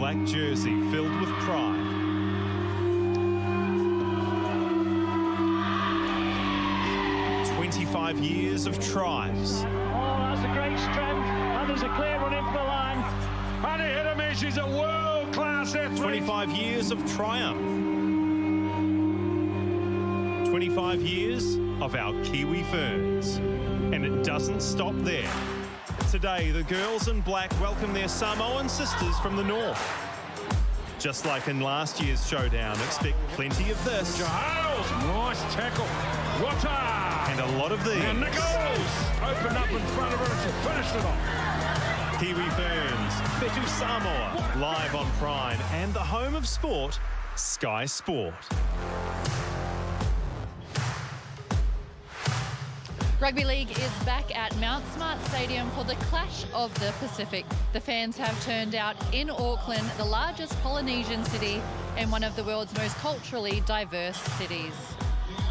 black jersey filled with pride. Years of tries. Oh, that's a great strength, and there's a clear run in for the line. And he hit a miss. He's a world-class athlete. 25 years of triumph. 25 years of our Kiwi Ferns. And it doesn't stop there. Today, the girls in black welcome their Samoan sisters from the north. Just like in last year's showdown, expect plenty of this. Giles, nice tackle. What and a lot of these. And Nichols opened up in front of her and she finished it off. Kiwi Ferns, Fetu Samoa, live on Prime and the home of sport, Sky Sport. Rugby League is back at Mount Smart Stadium for the Clash of the Pacific. The fans have turned out in Auckland, the largest Polynesian city and one of the world's most culturally diverse cities.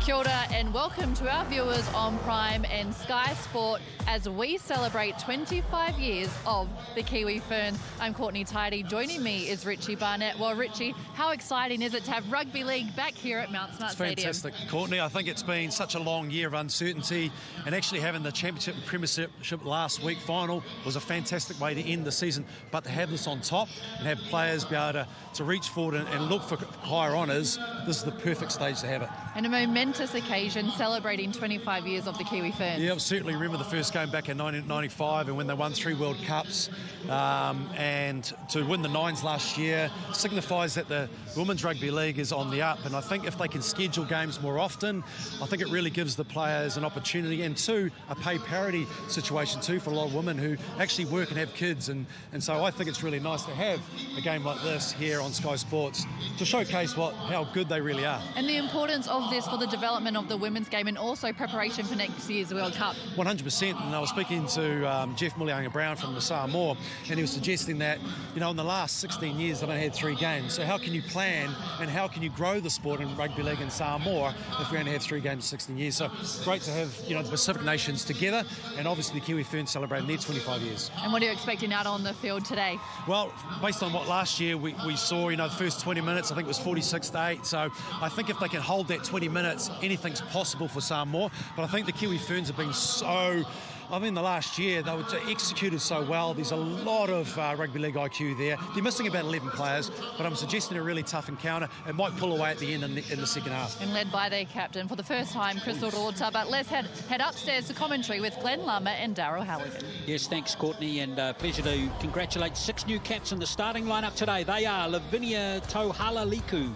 Kia ora and welcome to our viewers on Prime and Sky Sport as we celebrate 25 years of the Kiwi Ferns. I'm Courtney Tidy. Joining me is Richie Barnett. Well, Richie, how exciting is it to have Rugby League back here at Mount Smart Stadium? It's fantastic, Courtney. I think it's been such a long year of uncertainty, and actually having the Championship and Premiership last week final was a fantastic way to end the season. But to have this on top and have players be able to reach forward and look for higher honours, this is the perfect stage to have it. And a momentous occasion celebrating 25 years of the Kiwi Ferns. Yeah, I certainly remember the first game back in 1995 and when they won 3 World Cups, and to win the Nines last year signifies that the Women's Rugby League is on the up, and I think if they can schedule games more often, I think it really gives the players an opportunity, and two, a pay parity situation too for a lot of women who actually work and have kids, and so I think it's really nice to have a game like this here on Sky Sports to showcase how good they really are. And the importance of this for the development of the women's game and also preparation for next year's World Cup. 100%, and I was speaking to Jeff Mullianga-Brown from the Samoa, and he was suggesting that, in the last 16 years they've only had 3 games, so how can you plan and how can you grow the sport in rugby league in Samoa if we only have 3 games in 16 years? So great to have the Pacific nations together, and obviously the Kiwi Ferns celebrating their 25 years. And what are you expecting out on the field today? Well, based on what last year we saw, the first 20 minutes I think it was 46-8, so I think if they can hold that 20 minutes, anything's possible for Samoa. But I think the Kiwi Ferns have been the last year they were executed so well. There's a lot of rugby league IQ there. They're missing about 11 players, but I'm suggesting a really tough encounter. It might pull away at the end in the second half. And led by their captain for the first time, Crystal Rota. But let's head upstairs to commentary with Glenn Lummer and Daryl Halligan. Yes, thanks, Courtney, and pleasure to congratulate 6 new caps in the starting lineup today. They are Lavinia Tohalaliku,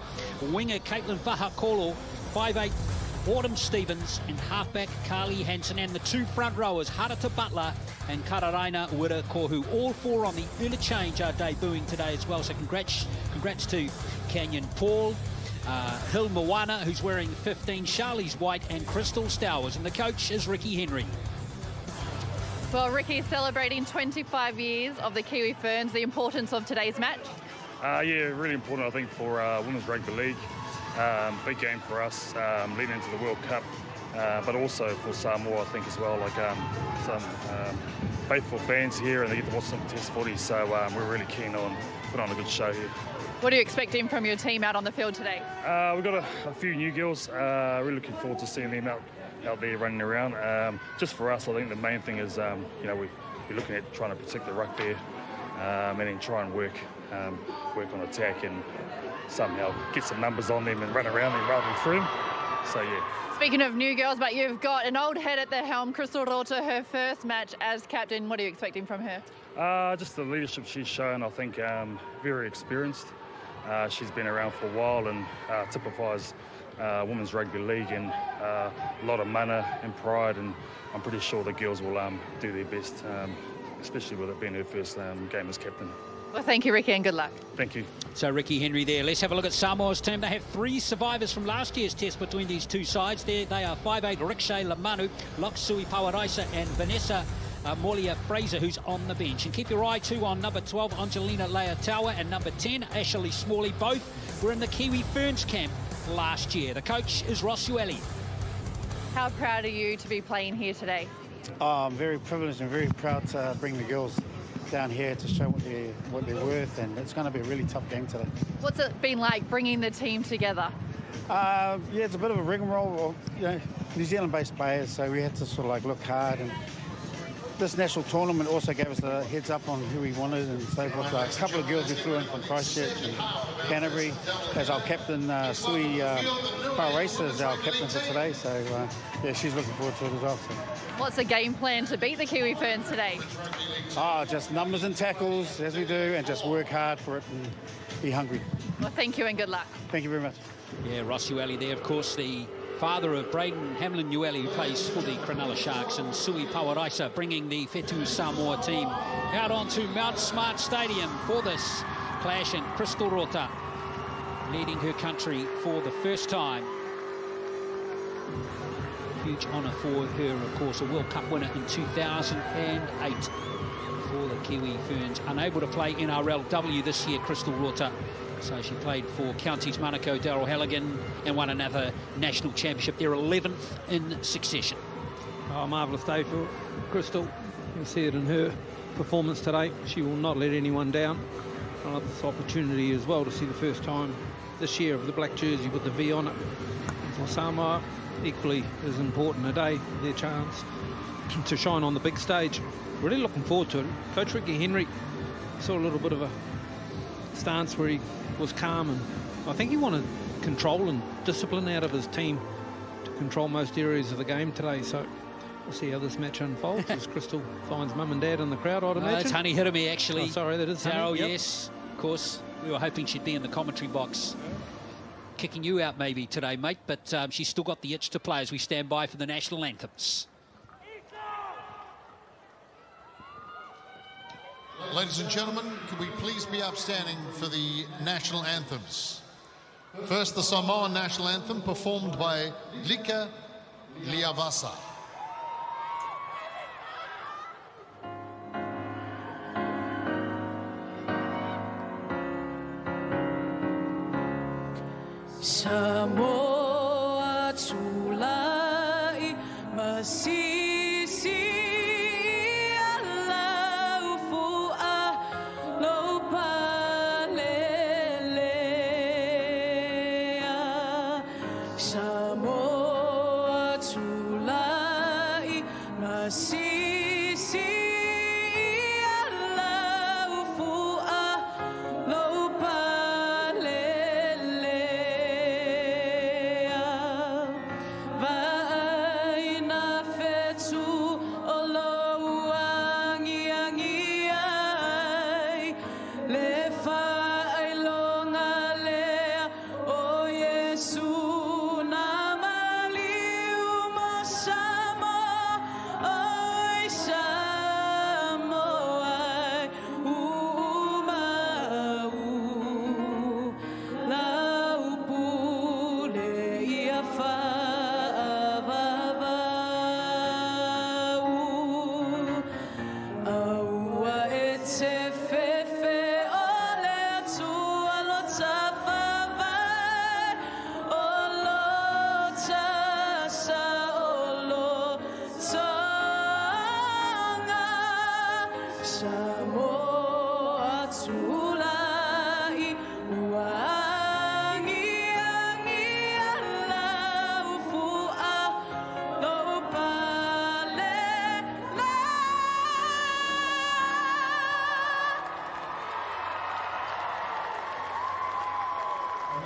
winger Caitlin Fahakolo, 5'8", Autumn Stevens, and halfback Carly Hansen, and the 2 front rowers, Harata Butler and Kararaina Wirakohu. All 4 on the early change are debuting today as well, so congrats to Canyon Paul, Hill Moana, who's wearing 15, Charlie's White, and Crystal Stowers, and the coach is Ricky Henry. Well, Ricky, celebrating 25 years of the Kiwi Ferns, the importance of today's match? Yeah, really important, I think, for Women's Rugby League. Big game for us leading into the World Cup, but also for Samoa, I think, as well. Some faithful fans here, and they get to watch some test footy, so we're really keen on putting on a good show here. What are you expecting from your team out on the field today? We've got a few new girls. Really looking forward to seeing them out there running around. Just for us, I think the main thing is, we're looking at trying to protect the ruck there, and then try and work on attack and somehow get some numbers on them and run around them rather than through them. So, yeah. Speaking of new girls, but you've got an old head at the helm, Crystal Rota, her first match as captain. What are you expecting from her? Just the leadership she's shown, I think, very experienced. She's been around for a while and typifies Women's Rugby League, and a lot of mana and pride, and I'm pretty sure the girls will do their best, especially with it being her first game as captain. Well, thank you, Ricky, and good luck. Thank you. So Ricky Henry there. Let's have a look at Samoa's team. They have 3 survivors from last year's test between these 2 sides. They are 5'8", Rikshay Lamanu, Loksui Pawaraisa, and Vanessa Molia Fraser, who's on the bench. And keep your eye too on number 12, Angelina Leatawa, and number 10, Ashley Smalley. Both were in the Kiwi Ferns camp last year. The coach is Ross Ueli. How proud are you to be playing here today? I'm very privileged and very proud to bring the girls down here to show what they're worth, and it's going to be a really tough game today. What's it been like bringing the team together? Yeah, it's a bit of a rigmarole. New Zealand-based players, so we had to sort of like look hard. And this national tournament also gave us a heads up on who we wanted and so forth. Like a couple of girls we flew in from Christchurch and Canterbury as our captain. Sui Pararesa is our captain for today, so yeah, she's looking forward to it as well. So. What's the game plan to beat the Kiwi Ferns today? Just numbers and tackles as we do, and just work hard for it and be hungry. Well, thank you and good luck. Thank you very much. Yeah, Ross Ueli there, of course, the father of Braden Hamlin Ueli, who plays for the Cronulla Sharks, and Sui Pararesa bringing the Fetu Samoa team out onto Mount Smart Stadium for this clash, and Crystal Rota leading her country for the first time. Huge honour for her, of course, a World Cup winner in 2008 for the Kiwi Ferns. Unable to play NRLW this year, Crystal Rota. So she played for Counties Manukau, Daryl Halligan, and won another national championship. They're 11th in succession. Oh, marvellous day for Crystal. You see it in her performance today. She will not let anyone down. Another opportunity as well to see the first time this year of the black jersey with the V on it. For Samoa, equally as important a day, their chance to shine on the big stage. Really looking forward to it. Coach Ricky Henry saw a little bit of a stance where he was calm, and I think he wanted control and discipline out of his team to control most areas of the game today. So we'll see how this match unfolds as Crystal finds mum and dad in the crowd, I'd imagine. That's Honey Hirame, actually. Oh, sorry, that is Honey. Daryl, Yep. yes, of course. We were hoping she'd be in the commentary box. Kicking you out maybe today, mate, but she's still got the itch to play as we stand by for the national anthems. Ladies and gentlemen, could we please be upstanding for the national anthems? First, the Samoan national anthem performed by Lika Liavasa. Samoa tulai masisi alau fua lo palelea. Samoa tulai masisi alau fua lo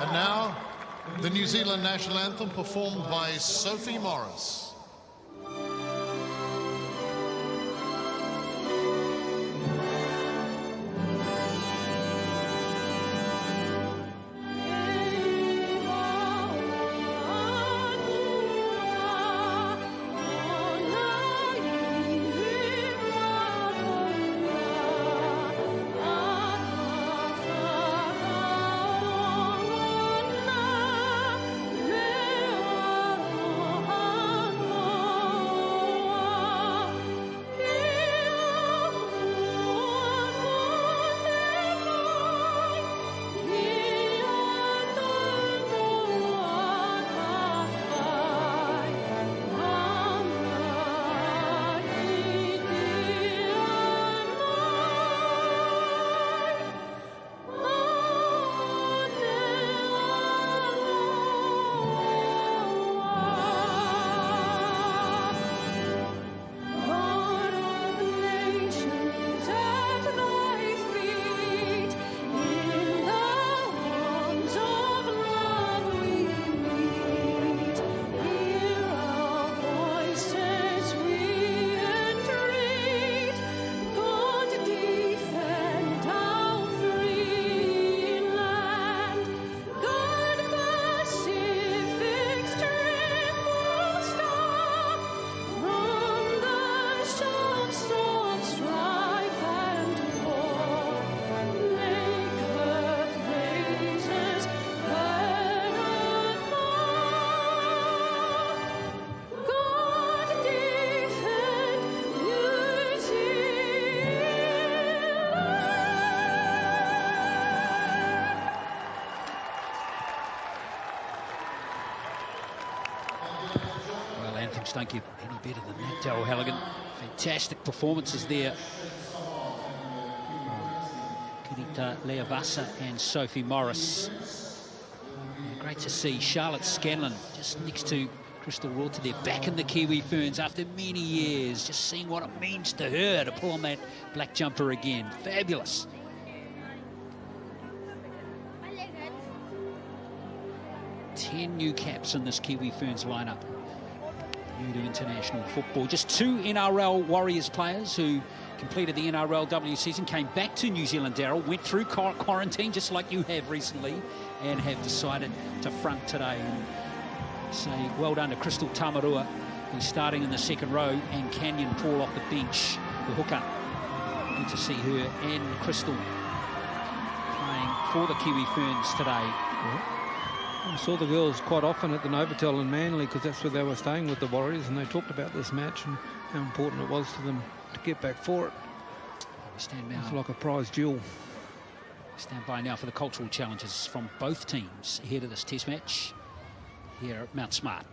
And now, the New Zealand national anthem performed by Sophie Morris. Books don't get any better than that, Daryl Halligan. Fantastic performances there. Kirita Leavasa and Sophie Morris. Great to see Charlotte Scanlon just next to Crystal Rorty there, back in the Kiwi Ferns after many years, just seeing what it means to her to pull on that black jumper again. Fabulous. Ten new caps in this Kiwi Ferns lineup. New to international football. Just 2 NRL Warriors players who completed the NRLW season, came back to New Zealand, Daryl, went through quarantine just like you have recently, and have decided to front today. And say well done to Crystal Tamarua, who's starting in the second row, and Canyon Paul off the bench, the hooker. Good to see her and Crystal playing for the Kiwi Ferns today. I saw the girls quite often at the Novotel in Manly because that's where they were staying with the Warriors, and they talked about this match and how important it was to them to get back for it. It's like a prize duel. Stand by now for the cultural challenges from both teams ahead of this test match here at Mount Smart.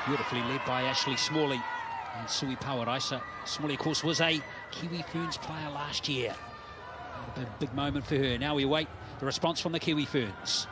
Beautifully led by Ashley Smalley and Sui Pawaraisa. Smalley, of course, was a Kiwi Ferns player last year. A big moment for her. Now we await the response from the Kiwi Ferns.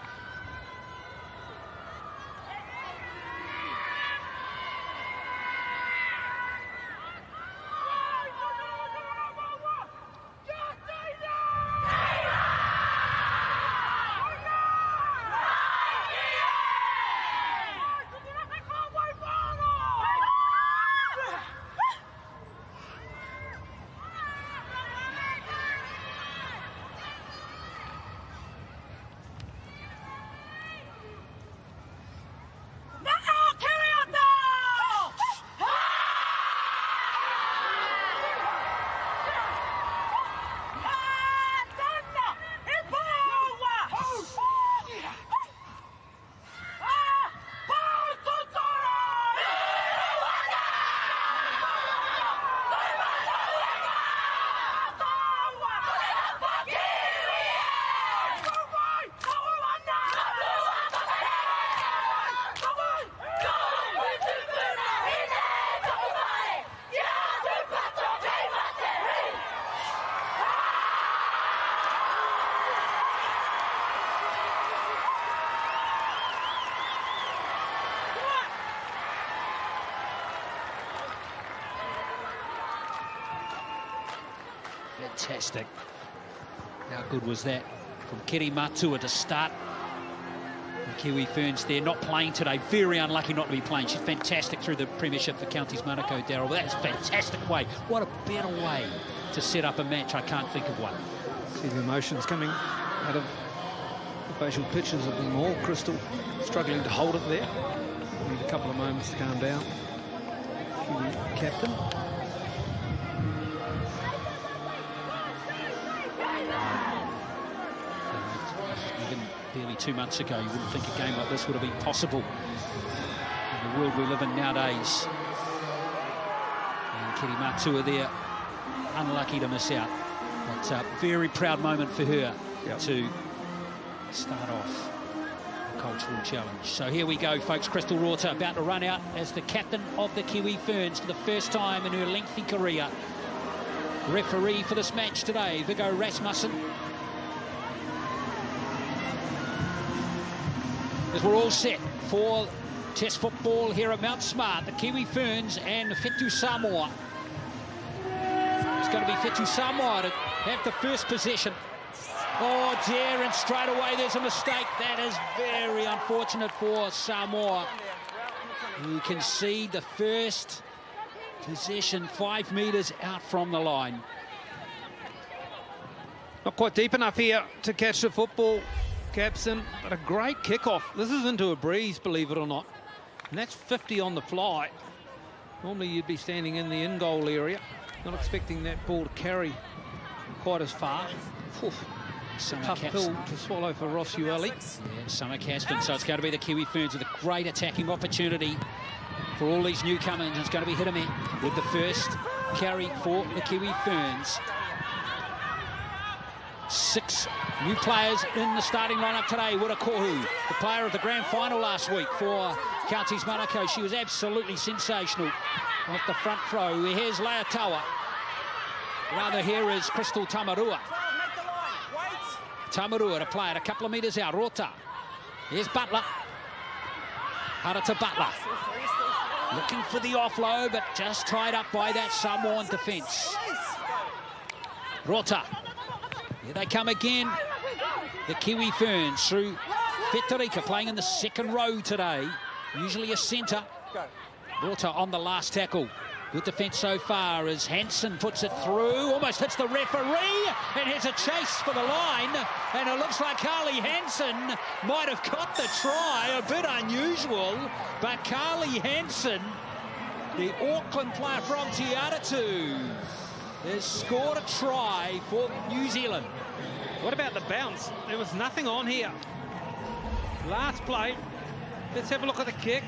Fantastic. How good was that from Kiri Matua to start the Kiwi Ferns there? Not playing today. Very unlucky not to be playing. She's fantastic through the premiership for Counties Manukau, Daryl. That's a fantastic way. What a better way to set up a match. I can't think of one. See the emotions coming out of the facial pictures of them all. Crystal struggling to hold it there. Need a couple of moments to calm down. Kiwi captain. Even barely 2 months ago, you wouldn't think a game like this would have been possible in the world we live in nowadays. And Kiri Matua there, unlucky to miss out. But a very proud moment for her to start off the cultural challenge. So here we go, folks. Crystal Rota about to run out as the captain of the Kiwi Ferns for the first time in her lengthy career. Referee for this match today, Viggo Rasmussen. As we're all set for Test football here at Mount Smart, the Kiwi Ferns and Fetu Samoa. It's going to be Fetu Samoa to have the first possession. Oh dear, and straight away there's a mistake. That is very unfortunate for Samoa, who concede the first possession 5 metres out from the line. Not quite deep enough here to catch the football, Capson, but a great kickoff. This is into a breeze, believe it or not. And that's 50 on the fly. Normally you'd be standing in the in-goal area, not expecting that ball to carry quite as far. Oof. Tough pill to swallow for Ross Ueli. Yeah, Summer Caspin, so it's going to be the Kiwi Ferns with a great attacking opportunity for all these newcomers. It's going to be Hitame with the first carry for the Kiwi Ferns. 6 new players in the starting lineup today. Wirakohu, the player of the grand final last week for Counties Manukau. She was absolutely sensational off the front row. Here's Leatawa. Rather, here is Crystal Tamarua. Tamarua to play it a couple of metres out. Rota. Here's Butler. Harder to Butler. Looking for the offload, but just tied up by that Samoan defence. Rota. Here they come again. The Kiwi Ferns through Fetarika, playing in the second row today. Usually a centre. Rota on the last tackle. Good defence so far as Hansen puts it through, almost hits the referee, and has a chase for the line. And it looks like Carly Hansen might have caught the try, a bit unusual. But Carly Hansen, the Auckland player from Te Aratu, has scored a try for New Zealand. What about the bounce? There was nothing on here. Last play. Let's have a look at the kick.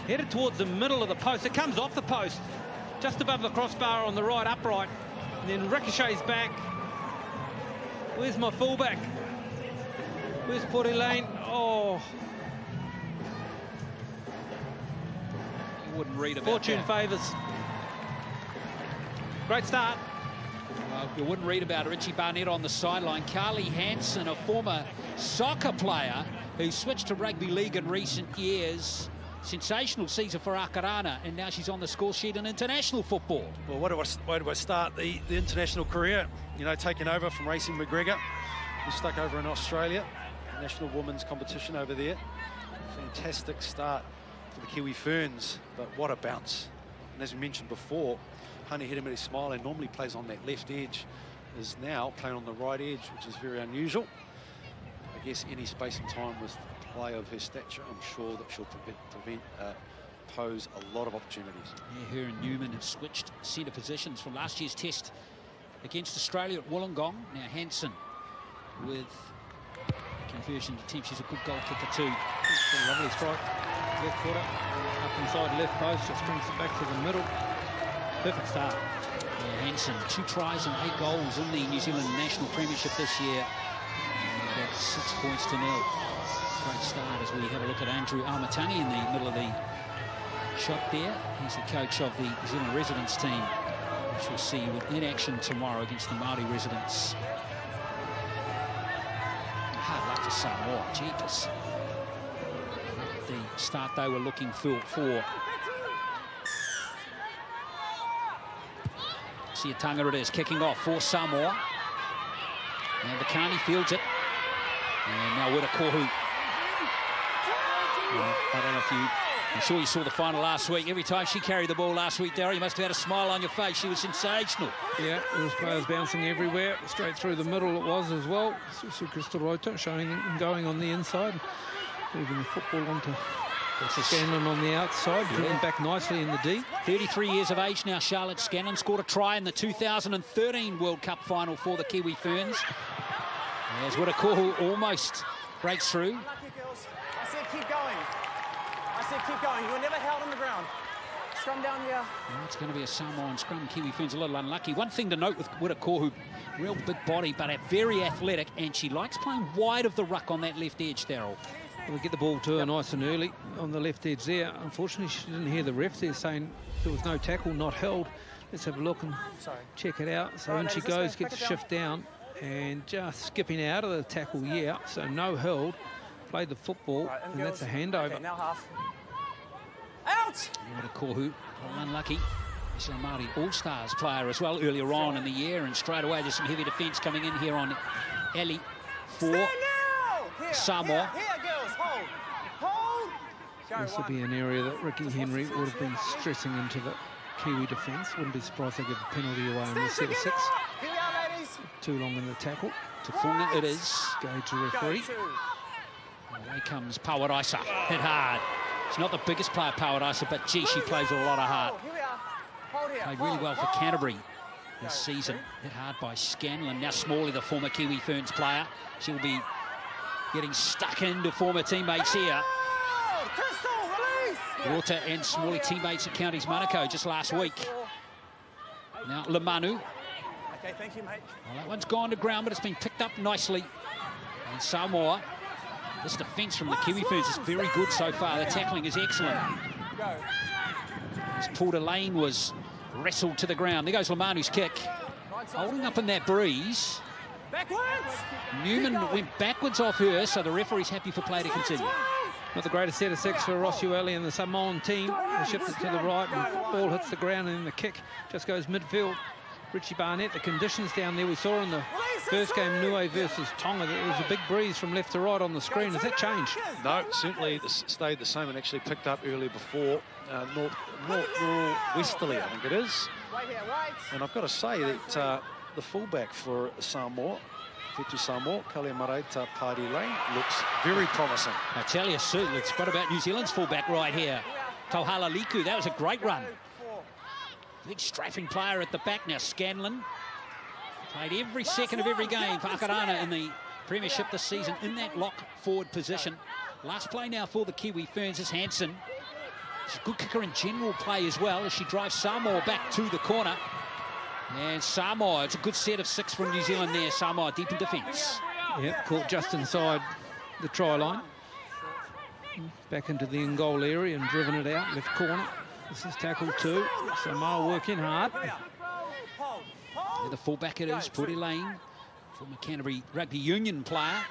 Headed towards the middle of the post. It comes off the post, just above the crossbar on the right upright. And then ricochets back. Where's my fullback? Where's Pori Lane? Oh. You wouldn't read about Fortune favours. Great start. You wouldn't read about Richie Barnett on the sideline. Carly Hansen, a former soccer player who switched to rugby league in recent years. Sensational season for Akarana, and now she's on the score sheet in international football. Well, where do I start the international career? You know, taking over from Racing McGregor. We're stuck over in Australia, national women's competition over there. Fantastic start for the Kiwi Ferns, but what a bounce. And as we mentioned before, Honey Hitamiri Smiley normally plays on that left edge, is now playing on the right edge, which is very unusual. I guess any space and time with play of her stature, I'm sure that she'll pose a lot of opportunities. Yeah, her and Newman have switched centre positions from last year's test against Australia at Wollongong. Now Hansen with conversion attempt. She's a good goal kicker too. A lovely strike. Left footer. Up inside left post. Just brings it back to the middle. Perfect start. Yeah, Hansen, 2 tries and 8 goals in the New Zealand National Premiership this year. And got 6 points to 0. Great start as we have a look at Andrew Amatani in the middle of the shot there. He's the coach of the New Zealand residents team, which we'll see in action tomorrow against the Māori residents. Hard luck for Samoa, jeepers. The start they were looking for. Siatanga it is, kicking off for Samoa. And Vakani fields it. And now Wirakohu. Well, I don't know if you I'm sure you saw the final last week. Every time she carried the ball last week, Darryl, you must have had a smile on your face. She was sensational. Yeah, there was players bouncing everywhere. Straight through the middle it was as well. Crystal Rota showing them going on the inside. Moving the football onto Scanlon on the outside, driven back nicely in the D. 33 years of age now, Charlotte Scanlon scored a try in the 2013 World Cup final for the Kiwi Ferns. As Wirakohu almost breaks through. I said keep going. I said keep going. You were never held on the ground. Scrum down here. Well, it's going to be a Samoan scrum. Kiwi Ferns a little unlucky. One thing to note with Wirakohu, real big body, but very athletic, and she likes playing wide of the ruck on that left edge, Darryl. We get the ball to her nice and early on the left edge there. Unfortunately, she didn't hear the ref there saying there was no tackle, not held. Let's have a look and check it out. So when she goes, gets a shift down and just skipping out of the tackle, yeah. So no held, played the football, and that's a handover. Okay, now half. Out! Wirakohu, unlucky. She's a Māori All-Stars player as well earlier on in the year, and straight away there's some heavy defence coming in here on Ellie for Samoa. Here, girls, hold. Hold. This will be an area that Ricky Henry would have been stressing into the Kiwi defence. Wouldn't be surprised they give a penalty away on the set of 6. Here we are, ladies. Too long in the tackle. To Funga it is. Gauge the referee. Away comes Pawaraisa. Hit hard. She's not the biggest player, Pawaraisa, but gee, she plays with a lot of heart. Here we are. Hold here. Played really well for Canterbury this season. Hit hard by Scanlon. Now Smalley, the former Kiwi Ferns player. She'll be getting stuck into former teammates here. Rota and Smalley teammates at Counties Manukau just last week. Now Lemanu. Okay, thank you, mate. Well, that one's gone to ground, but it's been picked up nicely. And Samoa, this defence from the Kiwi Ferns is very good so far. The tackling is excellent. As Porter Lane was wrestled to the ground. There goes Lemanu's kick. Holding up in that breeze. Backwards! Newman went backwards off her, so the referee's happy for play to continue. Not the greatest set of 6 for Rosueli and the Samoan team. They shift it to the right and the ball hits the ground, and then the kick just goes midfield. Richie Barnett, the conditions down there we saw in the first game, Nue versus Tonga, there was a big breeze from left to right on the screen. Has that changed? No, certainly stayed the same and actually picked up early before. North-westerly, I think it is. And I've got to say that the fullback for Samoa, Fetu Samoa, Kaliamareta Padi Lane, looks very promising. I tell you, Sue, let's spot about New Zealand's fullback right here. Tauhala Liku, that was a great run. Big strapping player at the back now. Scanlon played every second of every game for Akarana in the Premiership this season in that lock forward position. Last play now for the Kiwi Ferns is Hansen. She's a good kicker in general play as well as she drives Samoa back to the corner. And Samoa, it's a good set of 6 from New Zealand there. Samoa deep in defence. Yep, caught just inside the try line. Back into the in-goal area and driven it out, left corner. This is tackle 2. Samoa working hard. Yeah, the fullback it is, Puri Lane, former Canterbury Rugby Union player.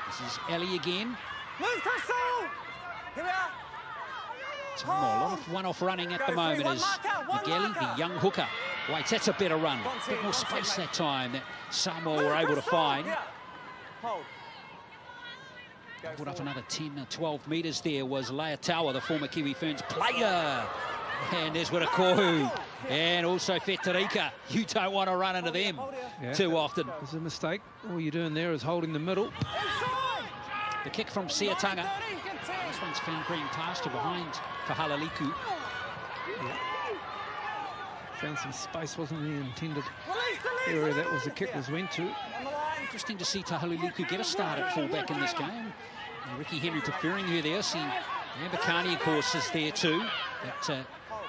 This is Ellie again. Move, Crystal! Here we are. Samoa, a lot of one-off running at the moment is Migueli, the young hooker. Wait, that's a better run. A bit more space that time that Samoa were able to find. Put up another 10 or 12 metres there was Leatawa, the former Kiwi Ferns player. And there's Wirakohu. And also Fetarika. You don't want to run into them too often. It's a mistake. All you're doing there is holding the middle. The kick from Siatanga. This one's found green pasture behind Kahalaliku. Found some space, wasn't the intended area that was the kick was went to. Interesting to see Tahaliliku get a start at fullback in this game. And Ricky Henry preferring her there. See, Amber Carney, of course, is there too. But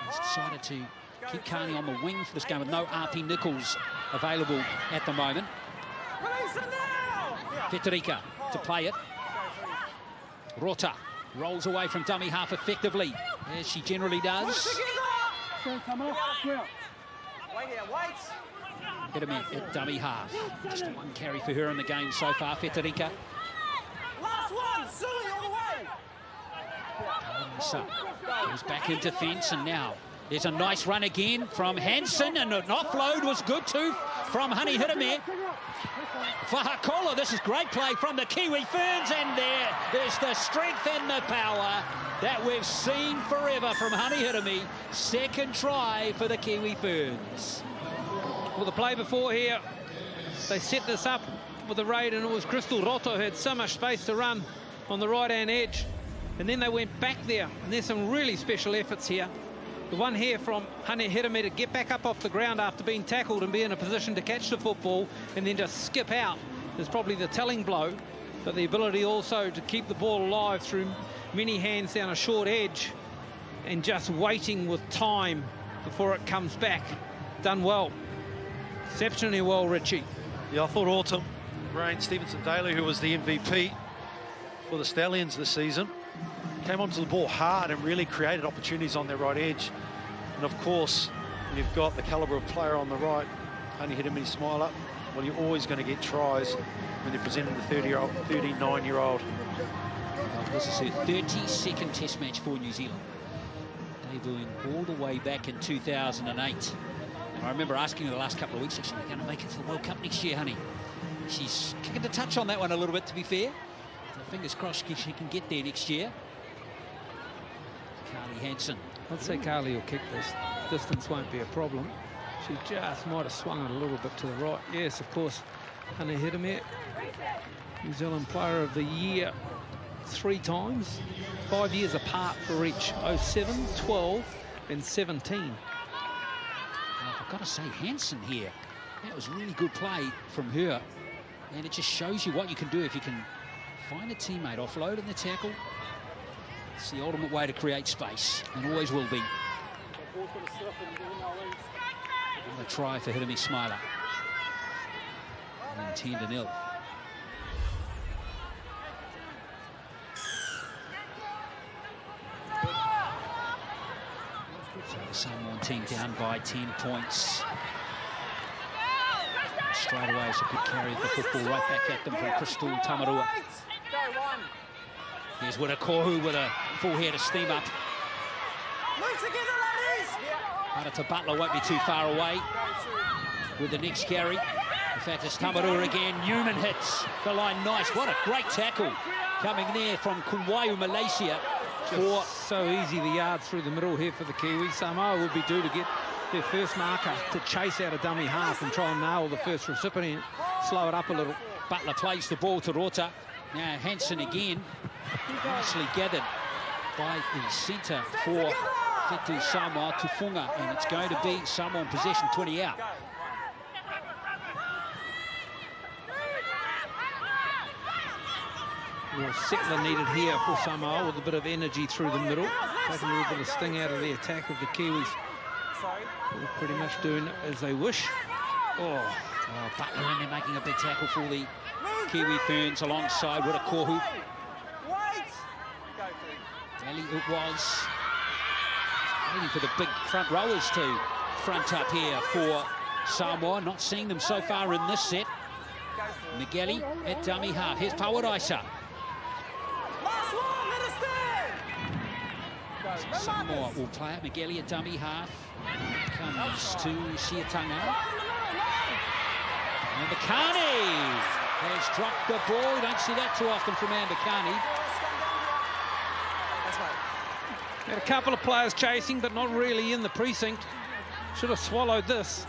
he's decided to keep Carney on the wing for this game with no RP Nichols available at the moment. Fetarika to play it. Rota rolls away from dummy half effectively, as she generally does. Hit him at dummy half. Just one carry for her in the game so far, Fetarika. Last one, Sully all the way. So goes back in defence, and now There's a nice run again from Hansen, and an offload was good too from Honey Hiramir. Whahakolo, this is great play from the Kiwi Ferns, and there is the strength and the power that we've seen forever from Honey Hiramir. Second try for the Kiwi Ferns. Well, the play before here, they set this up with the raid, and it was Crystal Roto who had so much space to run on the right-hand edge. And then they went back there, and there's some really special efforts here. The one here from Honey Hiramir to get back up off the ground after being tackled and be in a position to catch the football and then just skip out is probably the telling blow. But the ability also to keep the ball alive through many hands down a short edge and just waiting with time before it comes back. Done well. Exceptionally well, Richie. Yeah, I thought Autumn Rain Stevenson-Daly, who was the MVP for the Stallions this season, came onto the ball hard and really created opportunities on their right edge. And of course, when you've got the calibre of player on the right, Honey Hiramir Smiler, well, you're always going to get tries when they're presenting the 39-year-old. This is her 32nd Test match for New Zealand, debuting all the way back in 2008. And I remember asking her the last couple of weeks, is she going to make it to the World Cup next year, honey? She's kicking the touch on that one a little bit, to be fair. So fingers crossed she can get there next year. Carly Hansen. I'd say Carly will kick this. Distance won't be a problem. She just might have swung it a little bit to the right. Yes, of course, Honey Hiramir, New Zealand Player of the Year 3 times, 5 years apart for each, 07, 12 and 17. Well, I've got to say, Hansen here, that was really good play from her, and it just shows you what you can do if you can find a teammate, offload in the tackle. It's the ultimate way to create space, and always will be. Another try for Hiramir Smiler. And 10-0. So the Samoan team down by 10 points. Straight away, it's a good carry of the football right back at them from Crystal Tamarua. Here's Wirakohu with a full head of steam up. Harata Butler won't be too far away with the next carry. In fact, it's Tamarua again. Newman hits the line nice. What a great tackle coming there from Kuwayu, Malaysia. So easy the yards through the middle here for the Kiwis. Samoa would be due to get their first marker to chase out a dummy half and try and nail the first recipient, slow it up a little. Butler plays the ball to Rota. Now Hansen again, nicely gathered by the centre for Fetu Samoa, Tufunga, and it's going to be Samoa in possession, 20 out. Well, settler needed here for Samoa with a bit of energy through the middle, taking a little bit of sting out of the attack of the Kiwis. They're pretty much doing it as they wish. Oh, Butler in there making a big tackle for the Kiwi Ferns alongside Wirakohu. Really, it was waiting for the big front rowers to front up here for Samoa. Not seeing them so far in this set. Migueli at dummy half. Here's Pawaraisa. Samoa will play it. Migueli at dummy half. Comes to Siatanga. And Ambakani has dropped the ball. You don't see that too often from Ambakani. Had a couple of players chasing, but not really in the precinct. Should have swallowed this.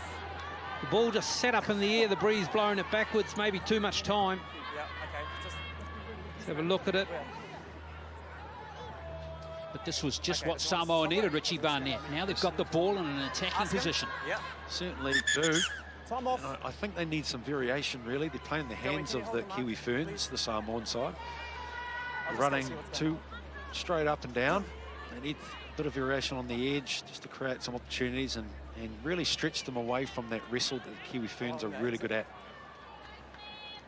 The ball just sat up in the air, the breeze blowing it backwards, maybe too much time. Let's have a look at it. But this was just what Samoa needed, Richie Barnett. Now they've got the ball in an attacking position. Certainly do. And I think they need some variation, really. They're playing the hands of the Kiwi Ferns, the Samoan side. Running too straight up and down. They need a bit of variation on the edge just to create some opportunities and really stretch them away from that wrestle that the Kiwi Ferns are really good at.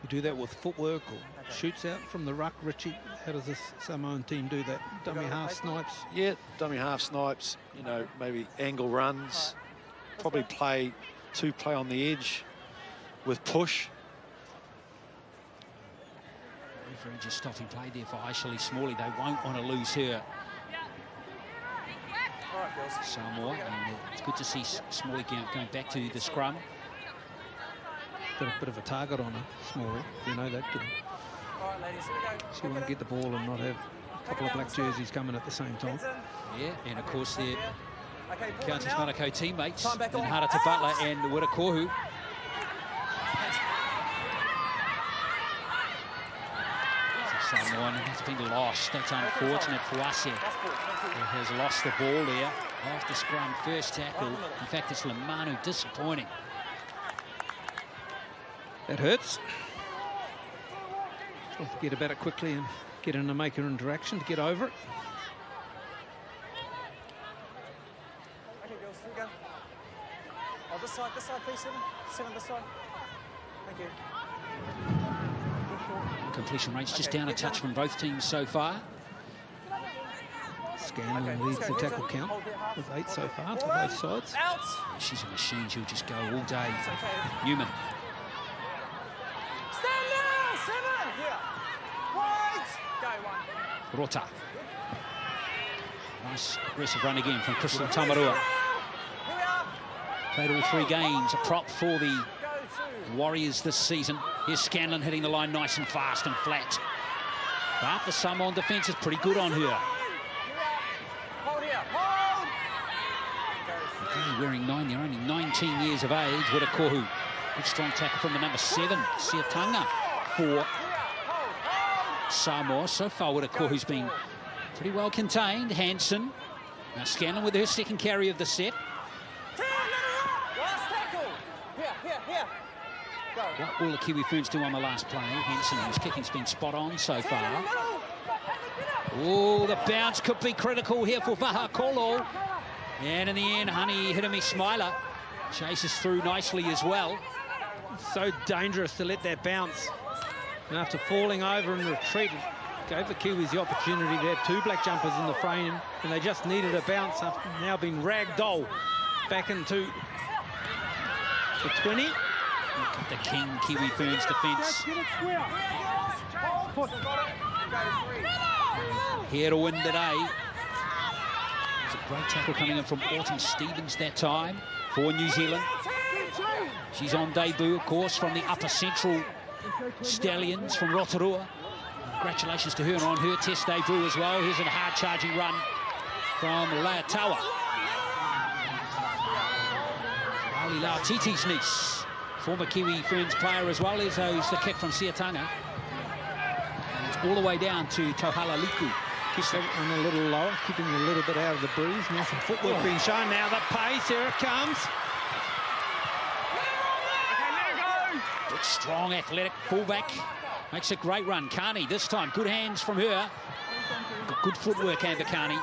You do that with footwork or shoots out from the ruck, Richie. How does this Samoan team do that? Dummy half snipes? Yeah, dummy half snipes, you know, maybe angle runs, probably play on the edge with push. Referee just stopping play there for Aishali Smalley. They won't want to lose her. Samoa, and it's good to see Smalley going back to the scrum. Got a bit of a target on her, Smalley. You know that. She won't get the ball and not have a couple of black jerseys coming at the same time. Yeah, and of course their Countess Manukau teammates in Harata Butler and Wirakohu. Someone has been lost. That's unfortunate for us here. He has lost the ball there off the scrum, first tackle. In fact, it's Lamanu, disappointing. That hurts. I'll forget about it quickly and get in a maker interaction to get over it. Okay, girls, here we go. Oh, this side, please, Seven. Seven, this side. Thank you. Completion rate's just down a touch from both teams so far. Scanlon leads the tackle count with 8 so far for both sides. She's a machine, she'll just go all day. Newman. Stand now, Seven! Here. Wide! Go, one. Rota. Nice aggressive run again from Crystal Tamarua. Played all 3 games, a prop for the Warriors this season. Here's Scanlon hitting the line nice and fast and flat. But the Samoan defence is pretty good on her. Hold here, hold! Only wearing 9, they're only 19 years of age. Wirakohu. Good strong tackle from the number 7, Siatanga, for Samoa. So far, Wirakohu's been pretty well contained. Hansen. Now Scanlon with her second carry of the set. Last tackle! Here. Go. What will the Kiwi Ferns do on the last play? Hansen, whose kicking's been spot on so far. Oh, the bounce could be critical here for Vahakolo. And in the end, Honey Hirami Smiler chases through nicely as well. So dangerous to let that bounce. And after falling over and retreating, gave the Kiwis the opportunity to have 2 black jumpers in the frame, and they just needed a bounce after now being ragdoll back into the 20. The king Kiwi Ferns defence. Here to win today. It's a great tackle coming in from Autumn Stevens that time for New Zealand. She's on debut, of course, from the Upper Central Stallions from Rotorua. Congratulations to her on her test debut as well. Here's a hard-charging run from Laatawa. Ali Lautiti's niece. Former Kiwi Ferns player as well. Here's the kick from Siatanga. And it's all the way down to Tohala Liku. And a little lower, keeping a little bit out of the breeze. Now some footwork being shown. Now the pace, here it comes. Good, strong, athletic fullback. Makes a great run. Carney this time, good hands from her. Good footwork, Amber Carney.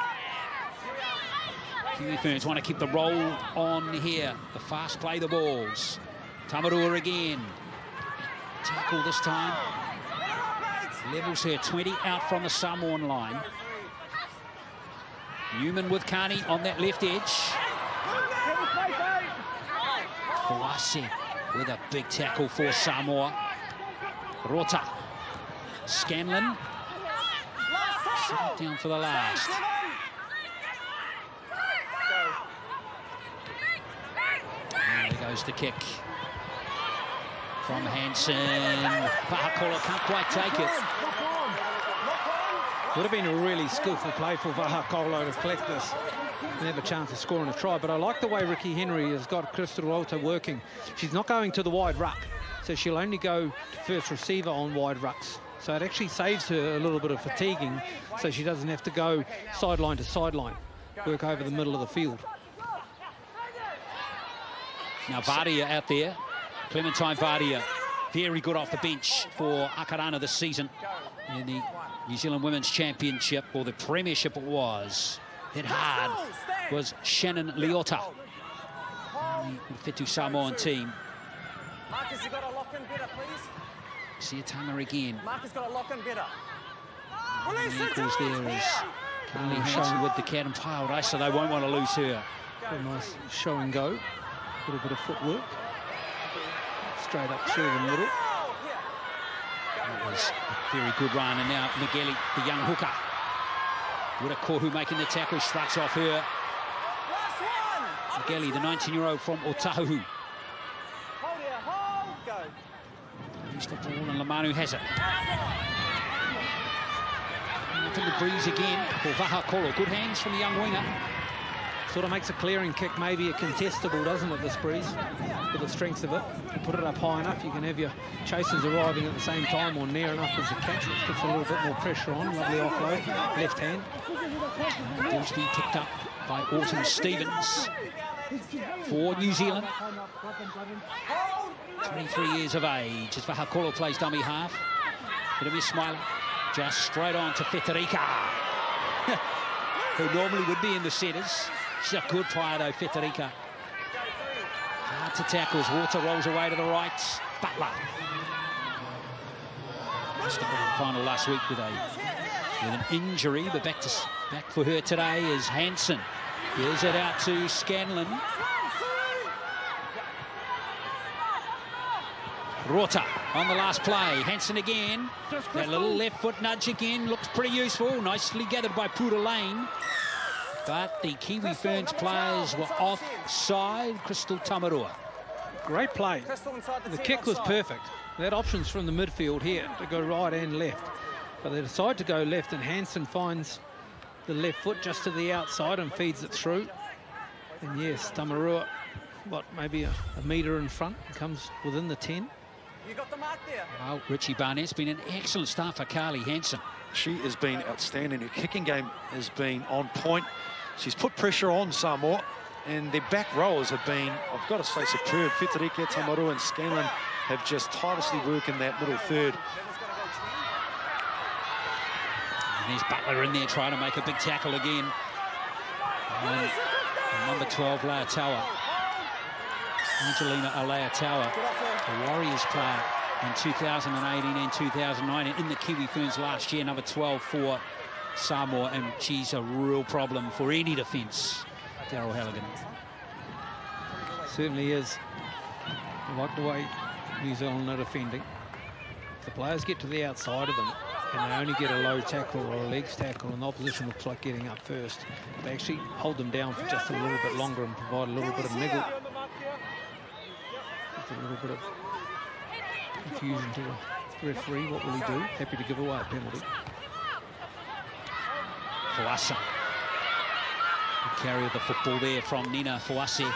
Kiwi Ferns want to keep the roll on here. The fast play the balls. Tamarua again. Tackle this time. Levels her 20 out from the Samoan line. Newman with Carney on that left edge. Fuase with a big tackle for Samoa. Rota. Scanlon. Set down for the last. And there goes the kick. From Hansen. Vahakola can't quite take it. Would have been a really skillful play for Vahakola to collect this and have a chance of scoring a try. But I like the way Ricky Henry has got Crystal Rota working. She's not going to the wide ruck, so she'll only go to first receiver on wide rucks. So it actually saves her a little bit of fatiguing, so she doesn't have to go sideline to sideline, work over the middle of the field. Now Vardia out there. Clementine Vardia, very good off the bench for Akarana this season in the New Zealand Women's Championship, or the Premiership it was. Hit hard was Shannon Leota, the Fetu Samoan team. Marcus, you got to lock in better, please. Siatanga again. Marcus got to lock in better. The equals there is Carly Hansen with the cat and pile race, so they won't want to lose her. A nice show and go, a little bit of footwork. Straight up through the middle. That was a very good run, and now Migueli, the young hooker. Wirakohu making the tackle, struts off her. Gelly, the 19-year-old from Otahu. Hold here, hold, go. He's the ball and Lamanu has it. Up in the breeze again for Vahakolo. Good hands from the young winger. Sort of makes a clearing kick maybe a contestable, doesn't it, this breeze? With the strength of it. You put it up high enough, you can have your chasers arriving at the same time or near enough as a catch, which puts a little bit more pressure on. Lovely offload, left hand. Dillsby picked up by Autumn Stevens for New Zealand. 23 years of age as Vahakolo plays dummy half. Bit of a smiler. Just straight on to Fetarika, who normally would be in the centres. She's a good player though, Fetarika. Hard to tackles. Water rolls away to the right. Butler. Missed the grand final last week with an injury, but back for her today is Hansen. Here's it out to Scanlon. Rota on the last play. Hansen again. That little left foot nudge again looks pretty useful. Nicely gathered by Puda Lane. But the Kiwi Ferns players were offside. Crystal Tamarua. Great play. The kick was perfect. They had options from the midfield here to go right and left. But they decide to go left, and Hansen finds the left foot just to the outside and feeds it through. And yes, Tamarua, maybe a metre in front, comes within the 10. You got the mark there. Well, Richie Barnett's been an excellent start for Carly Hansen. She has been outstanding. Her kicking game has been on point. She's put pressure on Samoa, and their back rowers have been, I've got to say, superb. Fetarika, Tamaru and Scanlon have just tirelessly worked in that middle third. And there's Butler in there trying to make a big tackle again. And number 12, Leataua. Angelina Leataua, the Warriors player in 2018 and 2019 in the Kiwi Ferns last year, number 12 for Samoa, and she's a real problem for any defence. Daryl Halligan. Certainly is. I like the way New Zealand are defending. If the players get to the outside of them and they only get a low tackle or a legs tackle and the opposition looks like getting up first, they actually hold them down for just a little bit longer and provide a little bit of niggle. With a little bit of confusion to the referee. What will he do? Happy to give away a penalty. Fuasa. Good carry of the football there from Nina Fuasi.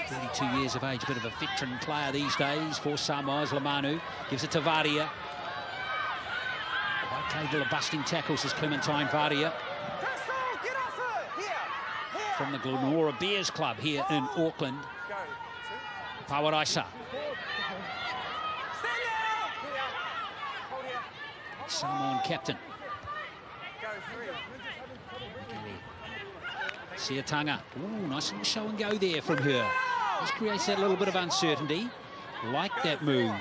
32 years of age, a bit of a veteran player these days for Samoa's Lamanu. Gives it to Vardia. Right table of busting tackles is Clementine Vardia. From the Glenora Bears Club here in Auckland. Pawaraisa. Samoan captain. Siatanga. Ooh, nice little show and go there from her. This creates that little bit of uncertainty. Like that move.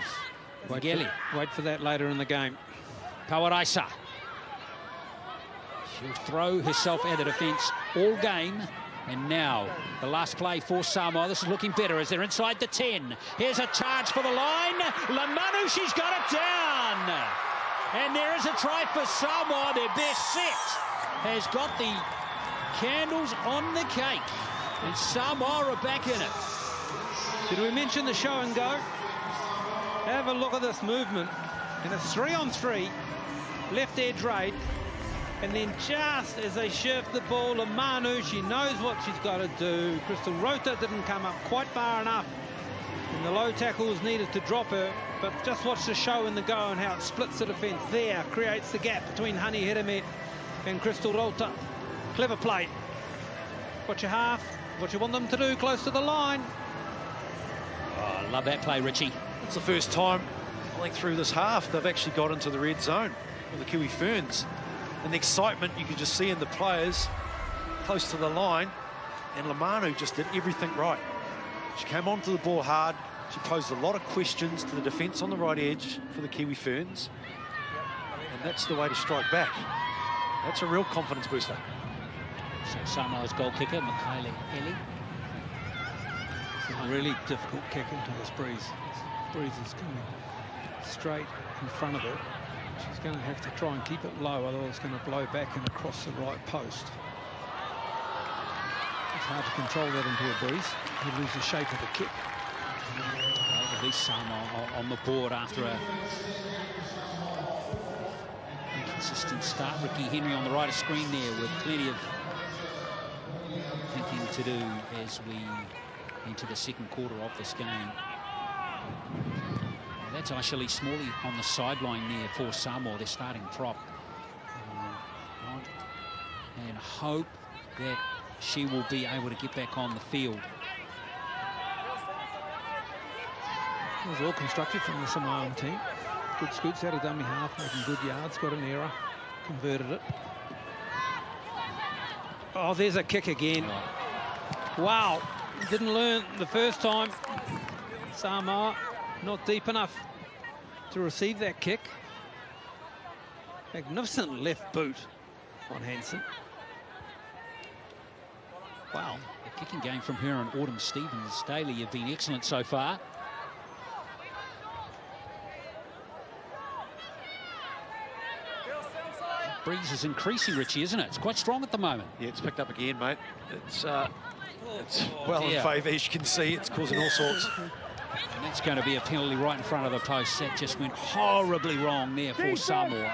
Wait for that later in the game. Pawaraisa. She'll throw herself out of defence all game. And now, the last play for Samoa. This is looking better as they're inside the 10. Here's a charge for the line. Lamanu, she's got it down. And there is a try for Samoa. Their best set has got the candles on the cake. And Samoa are back in it. Did we mention the show and go? Have a look at this movement. And it's 3-on-3. Left edge raid. And then just as they shift the ball, Lamanu, she knows what she's got to do. Crystal Rota didn't come up quite far enough. And the low tackle was needed to drop her. But just watch the show and the go and how it splits the defence there. Creates the gap between Hani Hiramet and Crystal Rota. Clever play. What you half, what you want them to do close to the line. Oh, I love that play, Richie. It's the first time, I think, through this half they've actually got into the red zone with the Kiwi Ferns. And the excitement you could just see in the players close to the line. And Lamanu just did everything right. She came onto the ball hard. She posed a lot of questions to the defence on the right edge for the Kiwi Ferns. And that's the way to strike back. That's a real confidence booster. So Samoa's goal kicker, Michaela Eli. It's a really difficult kick into this breeze. This breeze is coming straight in front of her. She's going to have to try and keep it low, otherwise it's going to blow back and across the right post. It's hard to control that into a breeze. You lose the shape of the kick. At least Samoa on the board after a inconsistent start. Ricky Henry on the right of screen there with plenty of thinking to do as we enter the second quarter of this game. Well, that's Aishali Smalley on the sideline there for Samoa, their starting prop. And hope that she will be able to get back on the field. It was all constructed from the Samoan team. Good scoots out of dummy half, making good yards, got an error, converted it. Oh, there's a kick again. Wow, didn't learn the first time. Samoa not deep enough to receive that kick. Magnificent left boot on Hansen. Wow, the kicking game from her and Autumn Stevens Daly have been excellent so far. Breeze is increasing, Richie, isn't it? It's quite strong at the moment. Yeah, it's picked up again, mate. It's well in favour, as you can see. It's causing all sorts. And that's going to be a penalty right in front of the post. That just went horribly wrong there for Samoa.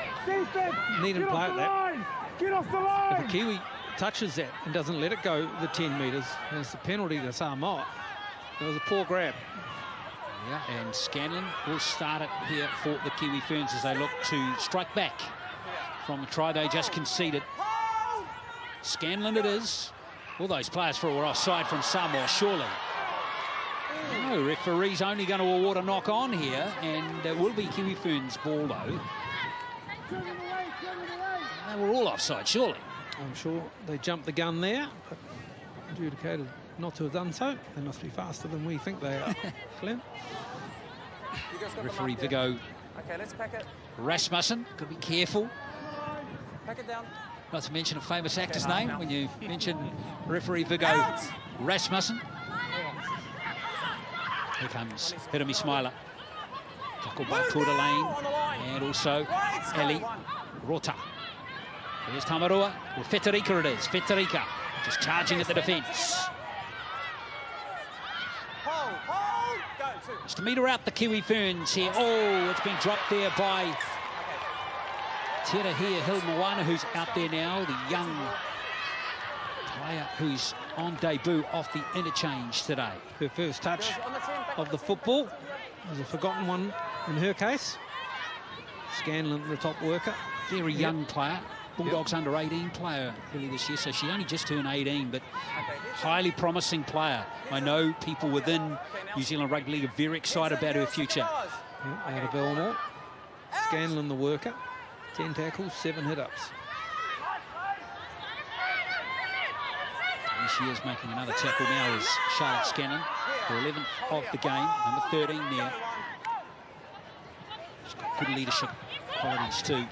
Needn't play at that. Get off the line! If a Kiwi touches that and doesn't let it go the 10 metres, and it's a penalty to Samoa. It was a poor grab. Yeah, and Scanlon will start it here for the Kiwi Ferns as they look to strike back from the try they just conceded. Scanlon it is. All those players were offside from Samoa, surely. No, referee's only going to award a knock on here, and it will be Kiwi Ferns ball though. They were all offside, surely. I'm sure they jumped the gun there, but adjudicated not to have done so. They must be faster than we think they are. Glenn? Referee Viggo Okay, let's pack it. Rasmussen, got to be careful. Pack it down. Not to mention a famous actor's name when you mention referee Viggo Rasmussen. Here comes Hirami Smiler. Tackled by Porter Lane and also Eli Rota. Here's Tamarua. Well, Fetarika it is. Fetarika just charging at the defence. Just to meter out the Kiwi Ferns here. Oh, it's been dropped there by Terahia Hilmoana, who's out there now, the young player who's on debut off the interchange today. Her first touch of the football was a forgotten one in her case. Scanlon, the top worker. Very young player. Bulldogs under 18 player early this year, so she only just turned 18, but highly promising player. I know people within New Zealand Rugby League are very excited about her future. Yeah, out of Belmore. Scanlon, the worker. 10 tackles, 7 hit-ups. And she is making another tackle now is Charlotte Scanlon, her 11th of the game, number 13 there. She's got good leadership qualities too.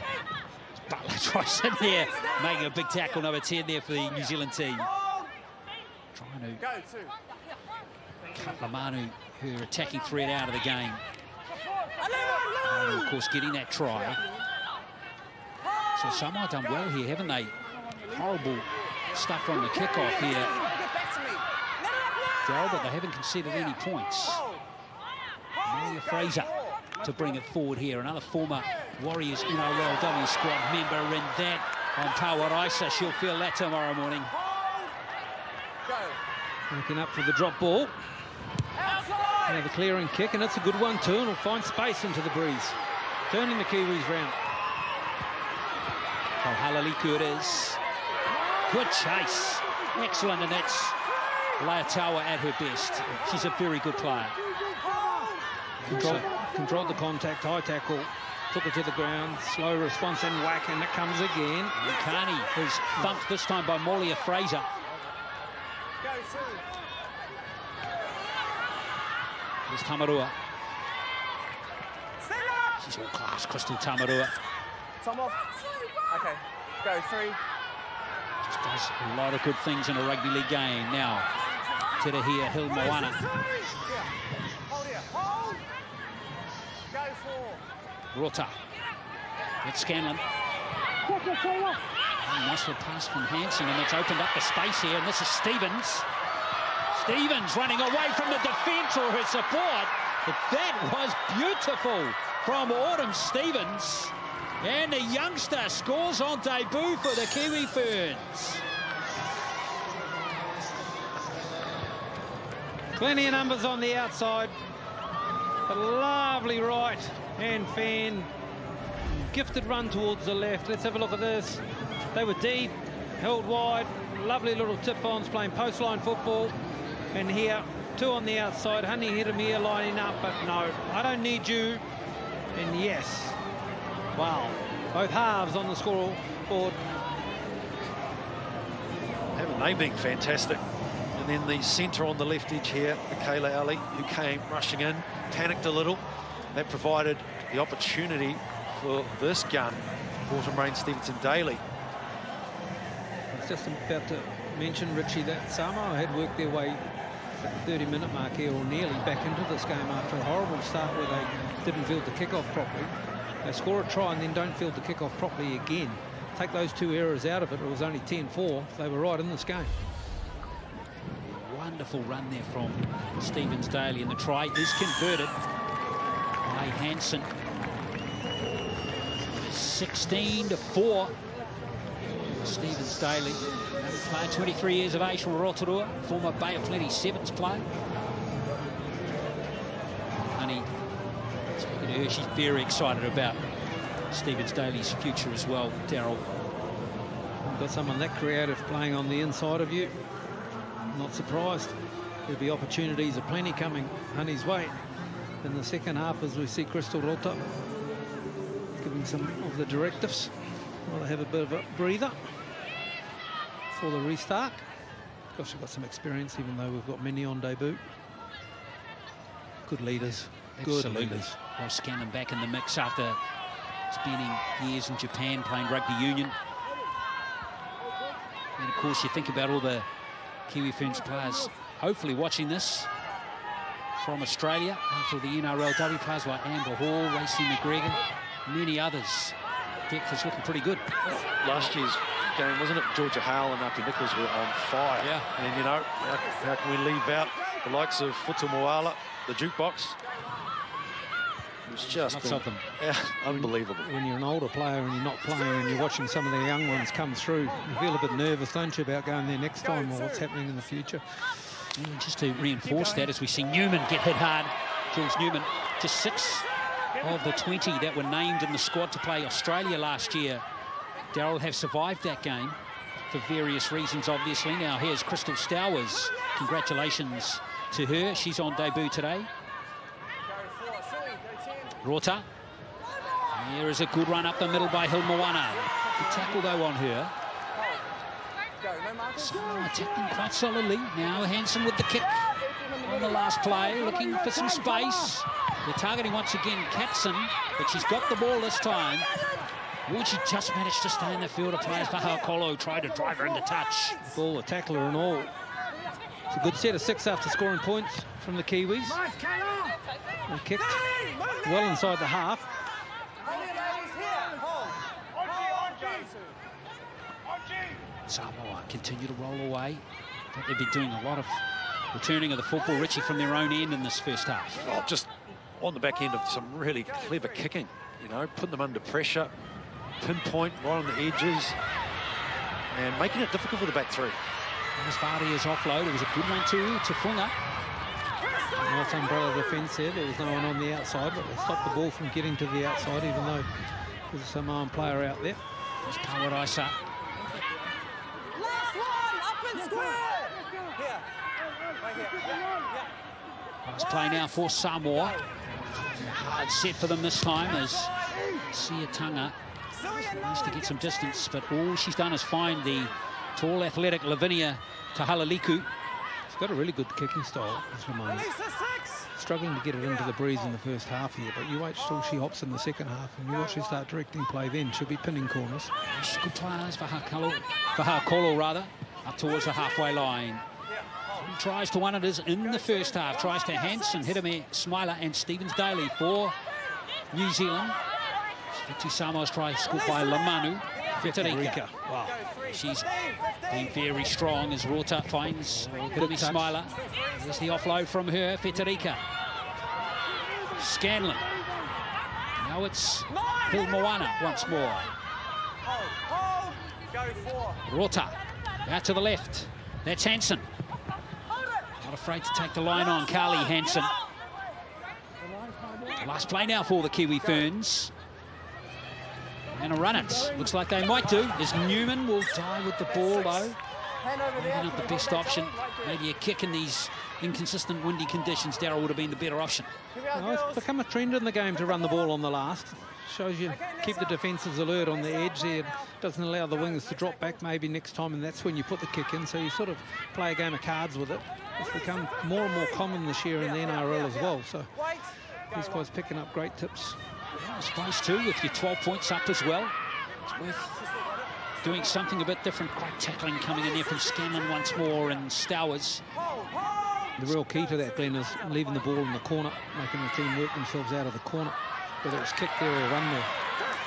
Butler tries in there, making a big tackle, number 10 there for the New Zealand team. Trying to cut Lamanu, her attacking threat, out of the game. And of course, getting that try. So Samoa done well here, haven't they? Horrible stuff from the kickoff here. Daryl, but they haven't conceded any points. Amelia Fraser to bring it forward here. Another former Warriors NRLW squad member in that on Tawaraisa. She'll feel that tomorrow morning. Looking up for the drop ball. They have a clearing kick, and it's a good one too, and will find space into the breeze. Turning the Kiwis round. Halaliku it is. Good chase. Excellent, and that's Leatawa at her best. She's a very good player. Controlled the contact, high tackle, took it to the ground, slow response and whack, and it comes again. Carney is thumped this time by Molia Fraser. Here's Tamarua. She's all class, Crystal Tamarua. Tom off. Okay, go 3. Just does a lot of good things in a rugby league game. Now, Terahia Hilmoana. Rota. It's Scanlon. Nice little pass from Hansen, and it's opened up the space here, and this is Stevens. Stevens running away from the defence or her support. But that was beautiful from Autumn Stevens. And the youngster scores on debut for the Kiwi Ferns. Plenty of numbers on the outside. A lovely right hand fan. Gifted run towards the left. Let's have a look at this. They were deep, held wide. Lovely little tip-ons playing post-line football. And here, two on the outside. Honey hit him here lining up, but no, I don't need you. And yes, wow, both halves on the scoreboard. Haven't they been fantastic? And then the centre on the left edge here, Michaela Ali, who came rushing in, panicked a little. That provided the opportunity for this gun, Autumn Rain Stevenson-Daly. I was just about to mention, Richie, that Samoa had worked their way at the 30-minute mark here, or nearly, back into this game after a horrible start where they didn't field the kickoff properly. They score a try and then don't field the kickoff properly again. Take those two errors out of it, it was only 10-4. They were right in this game. Wonderful run there from Stevens-Daly, and the try is converted by Hansen. 16-4. Stevens-Daly, player 23 years of age from Rotorua, former Bay of Plenty Sevens player. Honey, speaking to her, she's very excited about Stevens-Daly's future as well, Daryl. You've got someone that creative playing on the inside of you. Not surprised. There'll be opportunities aplenty coming Honey's way in the second half as we see Crystal Rota giving some of the directives while they have a bit of a breather for the restart. Gosh, they've got some experience, even though we've got many on debut. Good leaders. Good leaders. Well, Scanlon back in the mix after spending years in Japan playing rugby union. And of course, you think about all the Kiwi Ferns players hopefully watching this from Australia, after the NRLW players like Amber Hall, Racey McGregor, many others. Depth is looking pretty good. Last year's game, wasn't it? Georgia Hale and Api Nichols were on fire. Yeah. And, you know, how can we leave out the likes of Futu Moala, the jukebox? It was just unbelievable. When you're an older player and you're not playing and you're watching some of the young ones come through, you feel a bit nervous, don't you, about going there next time or what's happening in the future. And just to reinforce that, as we see Newman get hit hard, Jules Newman, just 6 of the 20 that were named in the squad to play Australia last year, Daryl, have survived that game for various reasons, obviously. Now here's Crystal Stowers. Congratulations to her. She's on debut today. Rota. Here is a good run up the middle by Hilmoana. Good tackle, though, on her. Samoa attacking quite solidly. Now Hansen with the kick on the last play, looking for some space. They're targeting once again Katson, but she's got the ball this time. Would she just managed to stay in the field of players? Fahakolo tried to drive her into touch. Ball, the tackler and all. It's a good set of 6 after scoring points from the Kiwis. They kicked well inside the half. Samoa continue to roll away. They've been doing a lot of returning of the football, Richie, from their own end in this first half. Oh, just on the back end of some really clever kicking, you know, putting them under pressure, pinpoint right on the edges, and making it difficult for the back three. As Vardy's offload, it was a good one to Funga. Nice umbrella defence there. There was no one on the outside, but they stopped the ball from getting to the outside, even though there's a Samoan player out there. There's Paradisa. Last one, up and square. Here. Right here. Yeah. Pass play now for Samoa. Hard set for them this time as Siatanga tries to get some distance, but all she's done is find the tall, athletic Lavinia Tahalaliku. She's got a really good kicking style, struggling to get it into the breeze in the first half here, but you wait till she hops in the second half and you watch her start directing play, then she'll be pinning corners. She's good players for Hakolo rather, up towards the halfway line. He tries to one it is in the first half, tries to Hansen, Hideme, Smiler and Stevens-Daly for New Zealand. Fetu Samoa's try scored by Lamanu. Fetu. Wow. She's been very strong as Rota finds Hidemi Smiler. There's the offload from her, Fetu. Scanlon. Now it's Bill Moana once more. Rota out to the left. That's Hansen. Not afraid to take the line on Carly Hansen. Last play now for the Kiwi Ferns. And a run it. Looks like they might do. As Newman will die with the ball though. Maybe not the best option. Maybe a kick in these inconsistent windy conditions. Darryl would have been the better option. Well, it's become a trend in the game to run the ball on the last. Shows you keep the defences alert on the edge there. Doesn't allow the wingers to drop back maybe next time, and that's when you put the kick in. So you sort of play a game of cards with it. It's become more and more common this year in the NRL as well. So these guys picking up great tips. I suppose too, with your 12 points up as well. It's worth doing something a bit different. Great tackling coming in there from Scanlon once more, and Stowers. The real key to that, Glenn, is leaving the ball in the corner, making the team work themselves out of the corner, whether it's kick there or run there.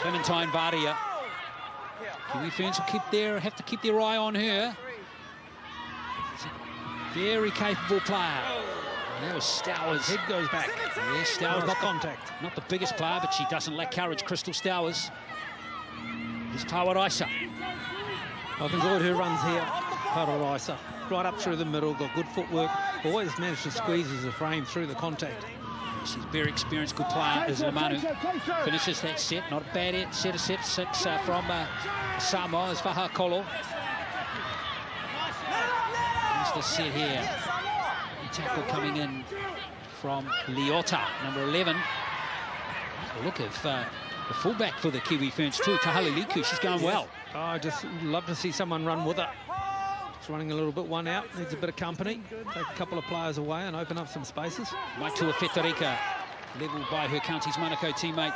Clementine Vardia. Kiwi Ferns will have to keep their eye on her. She's a very capable player. And that was Stowers. Head goes back. Yeah, Stowers not the biggest player, but she doesn't lack courage. Crystal Stowers. Here's Pawaraisa. I've enjoyed her runs here. Pawaraisa. Right up through the middle, got good footwork. Always managed to squeeze as a frame through the contact. She's a very experienced, good player as Lamanu. Finishes that set. Not a bad set of set 6 from Samoa as Fahakolo. Here's the set here. The tackle coming in from Leota, number 11. Look at the fullback for the Kiwi Ferns too, Tahali Liku. She's going well. Oh, I just love to see someone run with her. She's running a little bit one out, needs a bit of company. Take a couple of players away and open up some spaces. Maitua Fetu, levelled by her Counties Manukau teammate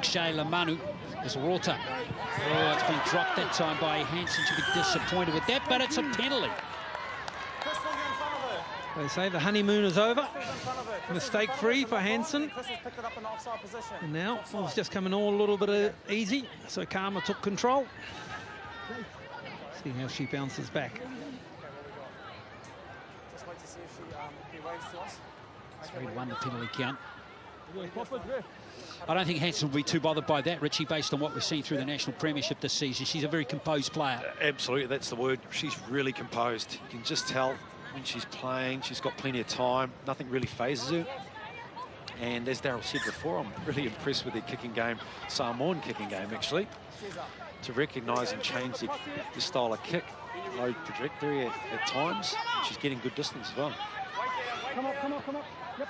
Shayla Manu. There's Rota. Oh, it's been dropped that time by Hansen. She'll be disappointed with that, but it's a penalty. They say the honeymoon is over. Mistake-free for Hansen. And now it was just coming all a little bit easy, so Karma took control. See how she bounces back. Just wait to see if he waves to us. It's 3-1 the penalty count. I don't think Hansen will be too bothered by that, Richie, based on what we've seen through the National Premiership this season. She's a very composed player. Absolutely, that's the word. She's really composed. You can just tell when she's playing, she's got plenty of time. Nothing really phases her. And as Darryl said before, I'm really impressed with their kicking game, Samoan kicking game, actually. To recognise and change the style of kick, low trajectory at times. She's getting good distance as well. Come up. Yep.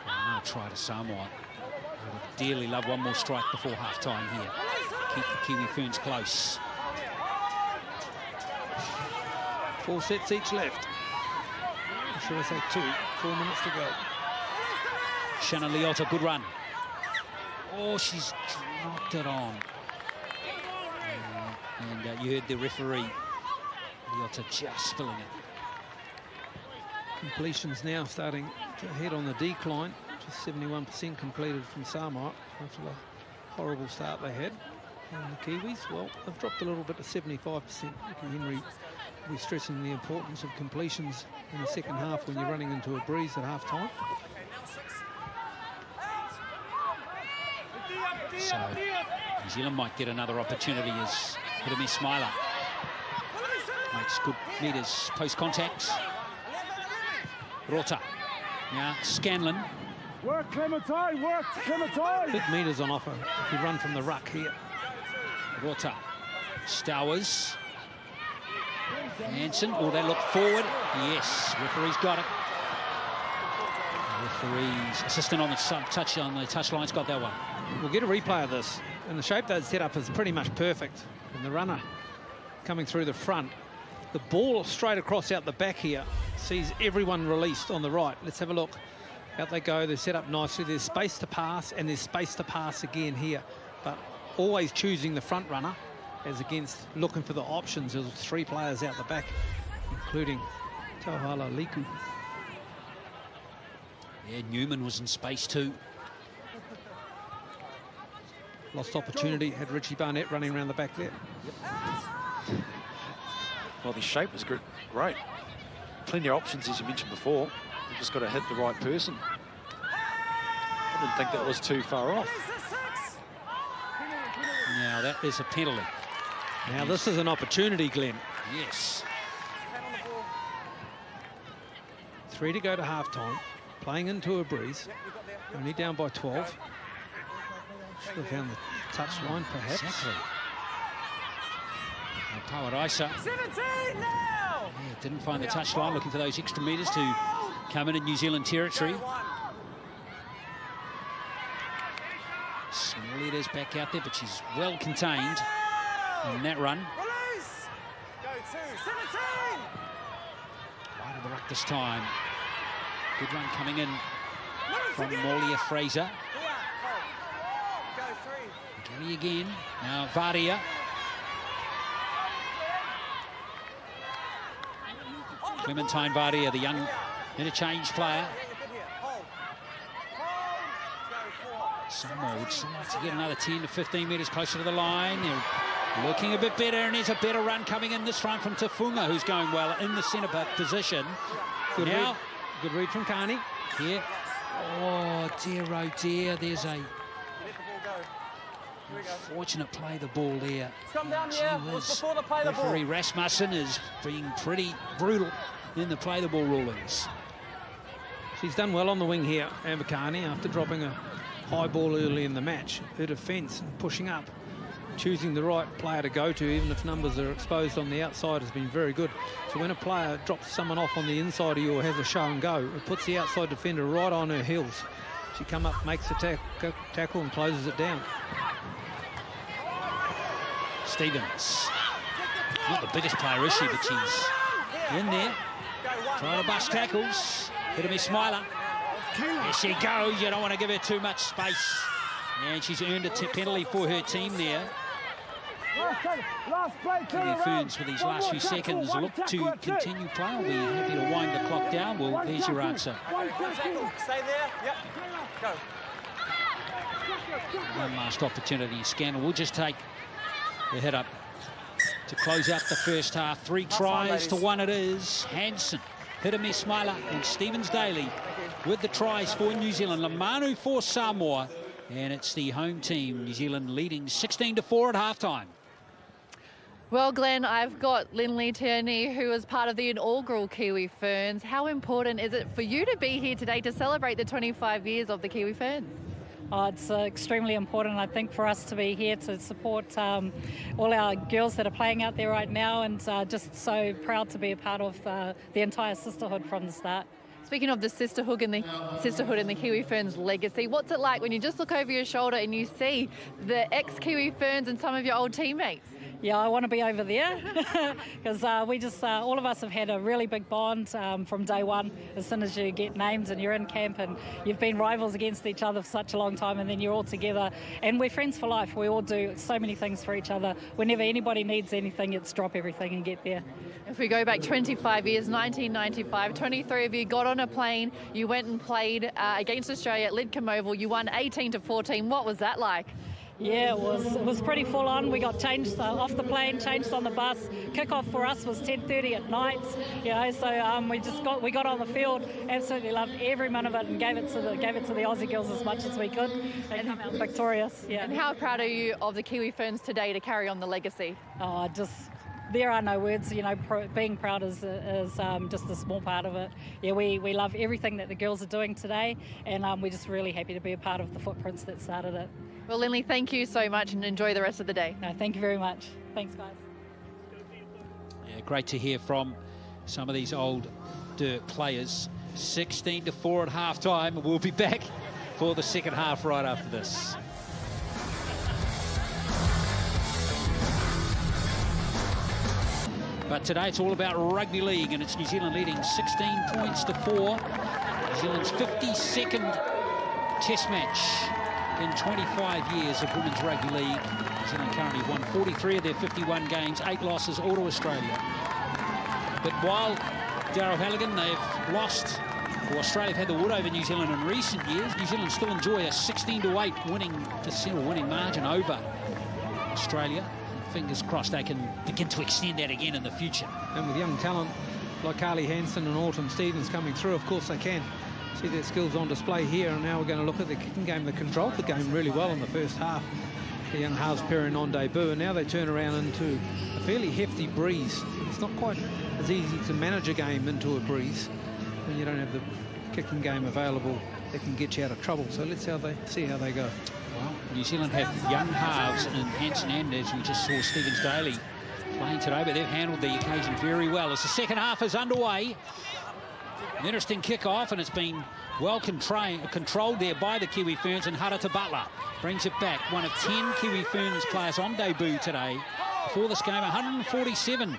Another try to Samoa. I would dearly love one more strike before half-time here. Keep the Kiwi Ferns close. 4 sets each left. Or should I say 2? 4 minutes to go. Shannon Leota, good run. Oh, she's knocked it on. And you heard the referee, Leota, just spilling it. Completions now starting to head on the decline. Just 71% completed from Samoa after the horrible start they had. And the Kiwis, well, they've dropped a little bit to 75%. Ricky Henry will be stressing the importance of completions in the second half when you're running into a breeze at half-time. So New Zealand might get another opportunity as Hidemi Smiler makes good meters post-contact. Rota. Now Scanlon. Work Clementine, work Clementine. Big meters on offer if you run from the ruck here. Rota. Stowers. Hansen. Oh, they look forward. Yes, referee's got it. Referee's assistant on the touchline's got that one. We'll get a replay of this. And the shape they've set up is pretty much perfect. And the runner coming through the front. The ball straight across out the back here sees everyone released on the right. Let's have a look. Out they go. They're set up nicely. There's space to pass, and there's space to pass again here. But always choosing the front runner as against looking for the options. There's 3 players out the back, including Tauhala Liku. Yeah, Newman was in space too. lost opportunity, had Richie Barnett running around the back there. Well, the shape was great. Plenty of options, as you mentioned before. You just got to hit the right person. I didn't think that was too far off. Now that is a penalty. Now this is an opportunity, Glenn. Yes. 3 to go to half-time. Playing into a breeze. Only down by 12. Should have found the touch line, perhaps. Exactly. Pawaraisa. 17 now! Yeah, didn't find the touch line, looking for those extra metres to come in New Zealand territory. Small is back out there, but she's well contained in that run. Release! Go 2, 17! Wide of the ruck this time. Good run coming in from Morlia Fraser. Go 3. Gary again. Now Varia. Clementine Varia, the young interchange player. Samoa would still like to get another 10 to 15 metres closer to the line. They're looking a bit better, and there's a better run coming in this time from Tafunga, who's going well in the centre-back position. Good read from Carney. Here. Oh, dear. There's a fortunate play the ball there. Come down here before the play the ball. Referee Rasmussen is being pretty brutal in the play the ball rulings. She's done well on the wing here, Amber Carney, after dropping a high ball early in the match. Her defence and pushing up, choosing the right player to go to, even if numbers are exposed on the outside, has been very good. So when a player drops someone off on the inside of you or has a show and go, it puts the outside defender right on her heels. She come up, makes the tackle and closes it down. Stevens. Not the biggest player, is she? But she's in there. Trying to bust tackles. Bit of me smiler. There she goes. You don't want to give her too much space. And she's earned a penalty for her team there. The Ferns, with these last few seconds, look to continue play. I'll be happy to wind the clock down. Well, there's your answer. Stay there. Yep. Go. One last opportunity. Scandal will just take the head up to close out the first half. 3 tries to 1 it is. Hansen, Hitami Smiler and Stevens Daly with the tries for New Zealand. Lamanu for Samoa. And it's the home team, New Zealand, leading 16-4 at halftime. Well, Glenn, I've got Lindley Tierney, who is part of the inaugural Kiwi Ferns. How important is it for you to be here today to celebrate the 25 years of the Kiwi Ferns? Oh, it's extremely important, I think, for us to be here to support all our girls that are playing out there right now, and just so proud to be a part of the entire sisterhood from the start. Speaking of the sisterhood and the Kiwi Ferns legacy, what's it like when you just look over your shoulder and you see the ex-Kiwi Ferns and some of your old teammates? Yeah, I want to be over there because we just, all of us have had a really big bond from day one. As soon as you get named and you're in camp and you've been rivals against each other for such a long time, and then you're all together and we're friends for life. We all do so many things for each other. Whenever anybody needs anything, it's drop everything and get there. If we go back 25 years, 1995, 23 of you got on a plane, you went and played against Australia at Lidcombe Oval. You won 18-14. What was that like? Yeah, it was pretty full on. We got changed off the plane, changed on the bus. Kickoff for us was 10:30 at night. You know, so we got on the field, absolutely loved every minute of it, and gave it to the Aussie girls as much as we could, and come out victorious. Yeah. And how proud are you of the Kiwi Ferns today to carry on the legacy? Oh, there are no words. You know, being proud is just a small part of it. Yeah, we love everything that the girls are doing today, and we're just really happy to be a part of the footprints that started it. Well, Lindley, thank you so much and enjoy the rest of the day. No, thank you very much. Thanks, guys. Yeah, great to hear from some of these old players. 16-4 at half-time. We'll be back for the second half right after this. But today it's all about rugby league, and it's New Zealand leading 16 points to 4. New Zealand's 52nd test match in 25 years of women's rugby league. New Zealand currently won 43 of their 51 games, 8 losses, all to Australia. But while Daryl Halligan, they've lost Well, Australia have had the wood over New Zealand in recent years. New Zealand still enjoy a 16-8 winning margin over Australia. Fingers crossed they can begin to extend that again in the future. And with young talent like Carly Hansen and Autumn Stevens coming through, of course they can. See their skills on display here, and now we're going to look at the kicking game. They controlled the game really well in the first half. The young halves pairing on debut, and now they turn around into a fairly hefty breeze. It's not quite as easy to manage a game into a breeze when you don't have the kicking game available that can get you out of trouble. So let's see how they go. Well, New Zealand have young halves in Hansen and, as we just saw, Stevens Daly playing today, but they've handled the occasion very well. As the second half is underway, an interesting kick-off, and it's been well controlled there by the Kiwi Ferns, and Harata Butler brings it back. One of 10 Kiwi Ferns players on debut today. Before this game, 147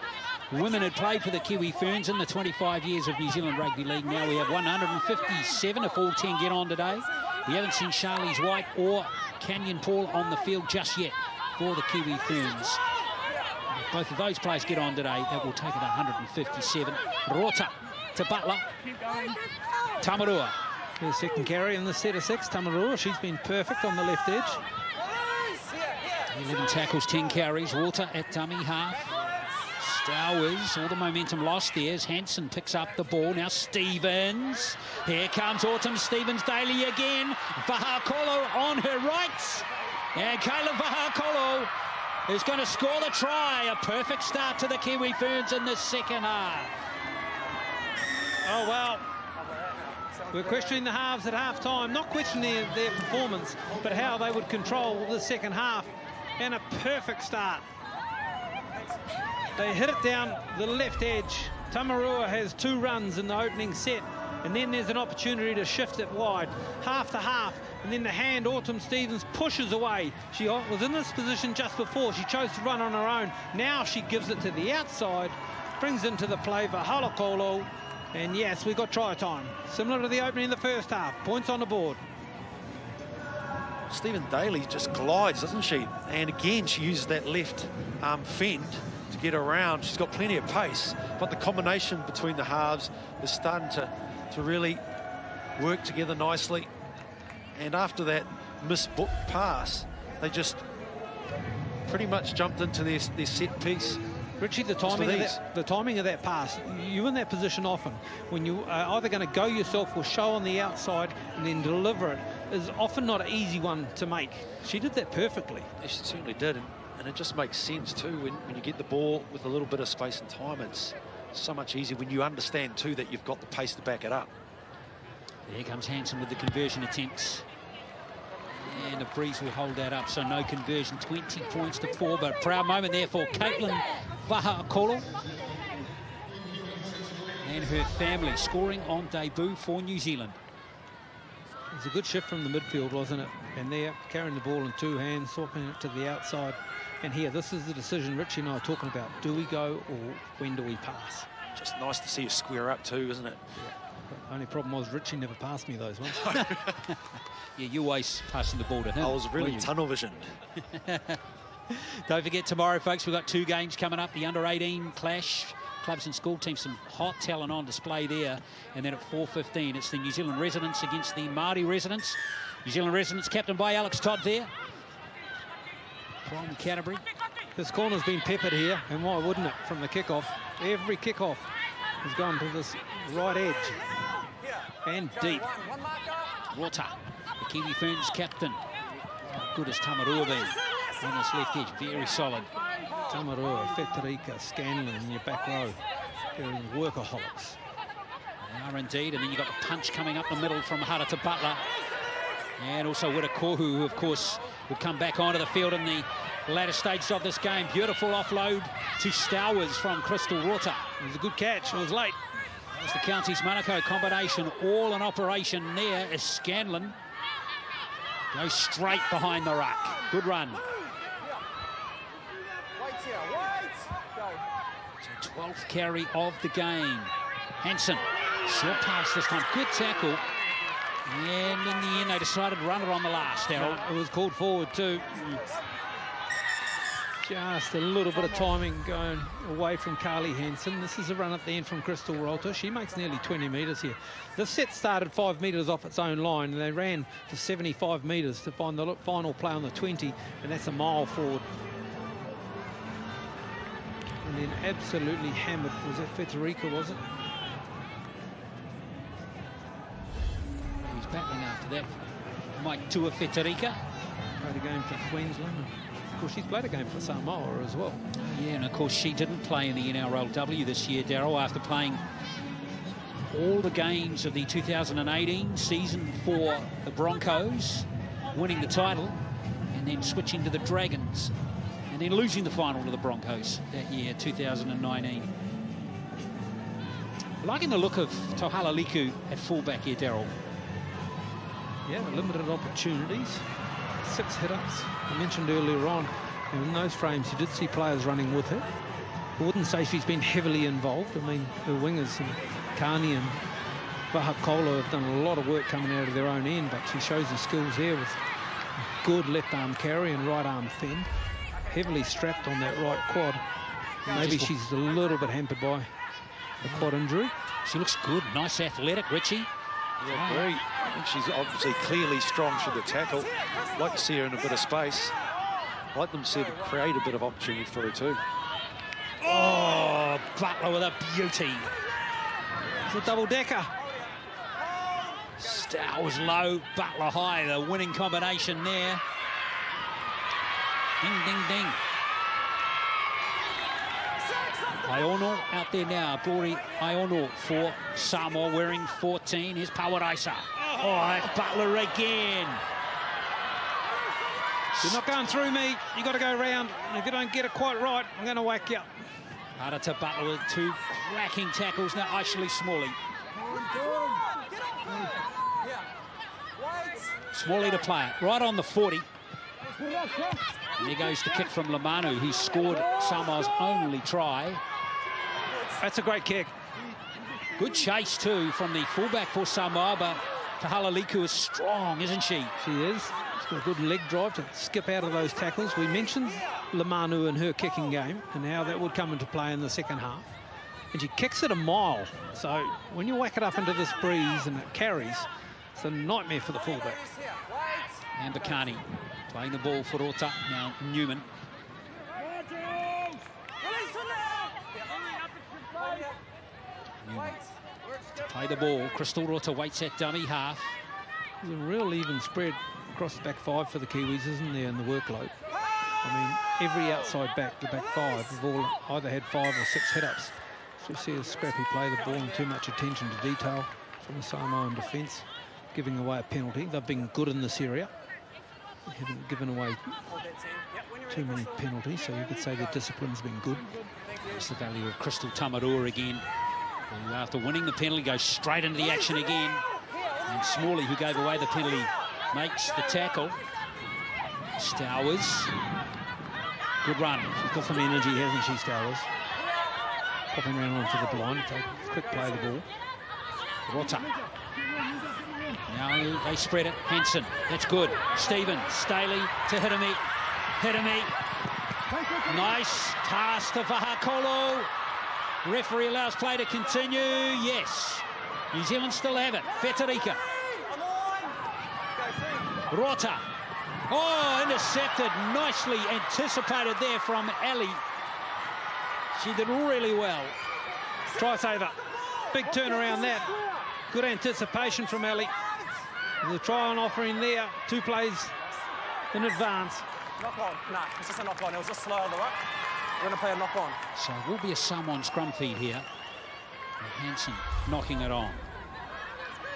women had played for the Kiwi Ferns in the 25 years of New Zealand Rugby League. Now we have 157 if all 10 get on today. We haven't seen Charlize White or Canyon Paul on the field just yet for the Kiwi Ferns. If both of those players get on today, that will take it 157. Rota to Butler. Tamarua. The second carry in the set of 6. Tamarua, she's been perfect on the left edge. 11 tackles, 10 carries. Walter at dummy half. Stowers, all the momentum lost there as Hansen picks up the ball. Now Stevens. Here comes Autumn Stevens Daly again. Vahakolo on her right. And Kayla Vahakolo is going to score the try. A perfect start to the Kiwi Ferns in the second half. Oh, well. We're questioning the halves at half-time, not questioning their performance, but how they would control the second half. And a perfect start. They hit it down the left edge. Tamarua has 2 runs in the opening set, and then there's an opportunity to shift it wide, half to half, and then the hand Autumn Stevens pushes away. She was in this position just before. She chose to run on her own. Now she gives it to the outside, brings into the play for Halakolo, and yes, we got try time. Similar to the opening in the first half. Points on the board. Stephen Daly just glides, doesn't she? And again, she uses that left fend to get around. She's got plenty of pace, but the combination between the halves is starting to really work together nicely. And after that missed pass, they just pretty much jumped into their set piece. Richie, the timing of that pass, you're in that position often when you are either going to go yourself or show on the outside and then deliver it, is often not an easy one to make. She did that perfectly. Yeah, she certainly did, and it just makes sense too when you get the ball with a little bit of space and time. It's so much easier when you understand too that you've got the pace to back it up. Here comes Hansen with the conversion attempts. And the breeze will hold that up, so no conversion. 20 points to 4, but a proud moment there for Caitlin Vahakolo and her family, scoring on debut for New Zealand. It was a good shift from the midfield, wasn't it? And they're carrying the ball in 2 hands, swapping it to the outside. And here, this is the decision Richie and I are talking about. Do we go or when do we pass? Just nice to see you square up too, isn't it? Yeah. The only problem was Richie never passed me those ones. Yeah, you always passing the ball to him. I was really tunnel visioned. Don't forget tomorrow, folks, we've got 2 games coming up. The under-18 clash, clubs and school teams, some hot talent on display there. And then at 4:15, it's the New Zealand residents against the Māori residents. New Zealand residents captained by Alex Todd there from Canterbury. This corner's been peppered here, and why wouldn't it, from the kickoff? Every kickoff has gone to this right edge. And deep. Rota, the Kiwi Ferns captain. How good has Tamarua been on this left edge? Very solid. Tamarua, Fetarika, Scanlon in your back row. They're workaholics. They are indeed. And then you've got the punch coming up the middle from Harata Butler. And also Witakohu, who, of course, will come back onto the field in the latter stages of this game. Beautiful offload to Stowers from Crystal Rota. It was a good catch. It was late. It's the Counties Monaco combination all in operation there as Scanlon goes straight behind the ruck. Good run. So 12th carry of the game. Hansen, short pass this time. Good tackle. And in the end, they decided to run it on the last, Errol. It was called forward too. Just a little bit of timing going away from Carly Hansen. This is a run at the end from Crystal Ralter. She makes nearly 20 metres here. The set started 5 metres off its own line, and they ran for 75 metres to find the final play on the 20, and that's a mile forward. And then absolutely hammered. Was that Fetu, was it? He's battling after that. Mike Tua Fetu. Played a game for Queensland. Of course, she's played a game for Samoa as well. Yeah, and of course she didn't play in the NRLW this year, Daryl, after playing all the games of the 2018 season for the Broncos, winning the title, and then switching to the Dragons, and then losing the final to the Broncos that year, 2019. Liking the look of Tohala Liku at fullback here, Daryl. Yeah, limited opportunities. 6 hit-ups. I mentioned earlier on, in those frames, you did see players running with her. I wouldn't say she's been heavily involved. I mean, her wingers, and Carney and Vahakola, have done a lot of work coming out of their own end, but she shows the skills there with good left-arm carry and right-arm fend. Heavily strapped on that right quad. Maybe she's a little bit hampered by the quad injury. She looks good. Nice athletic, Richie. Yeah, great. I think she's obviously clearly strong for the tackle. Like to see her in a bit of space. Like them to see to create a bit of opportunity for her too. Oh, Butler with a beauty. It's a double-decker. Stow was low, Butler high. The winning combination there. Ding, ding, ding. Iono out there now. Bori Iono for Samoa, wearing 14. Here's Pawaraisa. Oh, that's Butler again. You're not going through me. You got to go round. And if you don't get it quite right, I'm going to whack you. Harder to Butler with 2 cracking tackles. Now Ashley Smalley. Smalley to play it. Right on the 40. And there goes the kick from Lamanu, who scored Samoa's only try. That's a great kick. Good chase, too, from the fullback for Samoa, but Tohala Liku is strong, isn't she? She is. She's got a good leg drive to skip out of those tackles. We mentioned Lamanu and her kicking game and how that would come into play in the second half. And she kicks it a mile. So when you whack it up into this breeze and it carries, it's a nightmare for the fullback. And Bakani playing the ball for Rota. Now Newman. Newman to play the ball. Crystal Rota waits at dummy half. There's a real even spread across the back 5 for the Kiwis, isn't there, in the workload? I mean, every outside back, the back 5, have all either had 5 or 6 hit-ups. So we see a scrappy play the ball and too much attention to detail from the Samoan defence, giving away a penalty. They've been good in this area. They haven't given away too many penalties, so you could say their discipline's been good. That's the value of Crystal Tamarua again, who after winning the penalty goes straight into the action again. And Smalley, who gave away the penalty, makes the tackle. Stowers. Good run. She's got some energy, hasn't she, Stowers? Popping around onto the blind. Take a quick play of the ball. Rota. Now they spread it. Henson. That's good. Stevens. Staley to Hitami. Hitami. Nice pass to Vahakolo. Referee allows play to continue. Yes. New Zealand still have it. Fetu. Rota. Oh, intercepted. Nicely anticipated there from Ali. She did really well. Try saver. Big turnaround that. Good anticipation from Ali. There's a try on offering there. 2 plays in advance. Knock on. Nah, it's just a knock on. It was just slow on the right. We're going to play a knock on. So it will be a Samoan scrum feed here. And Hansen knocking it on.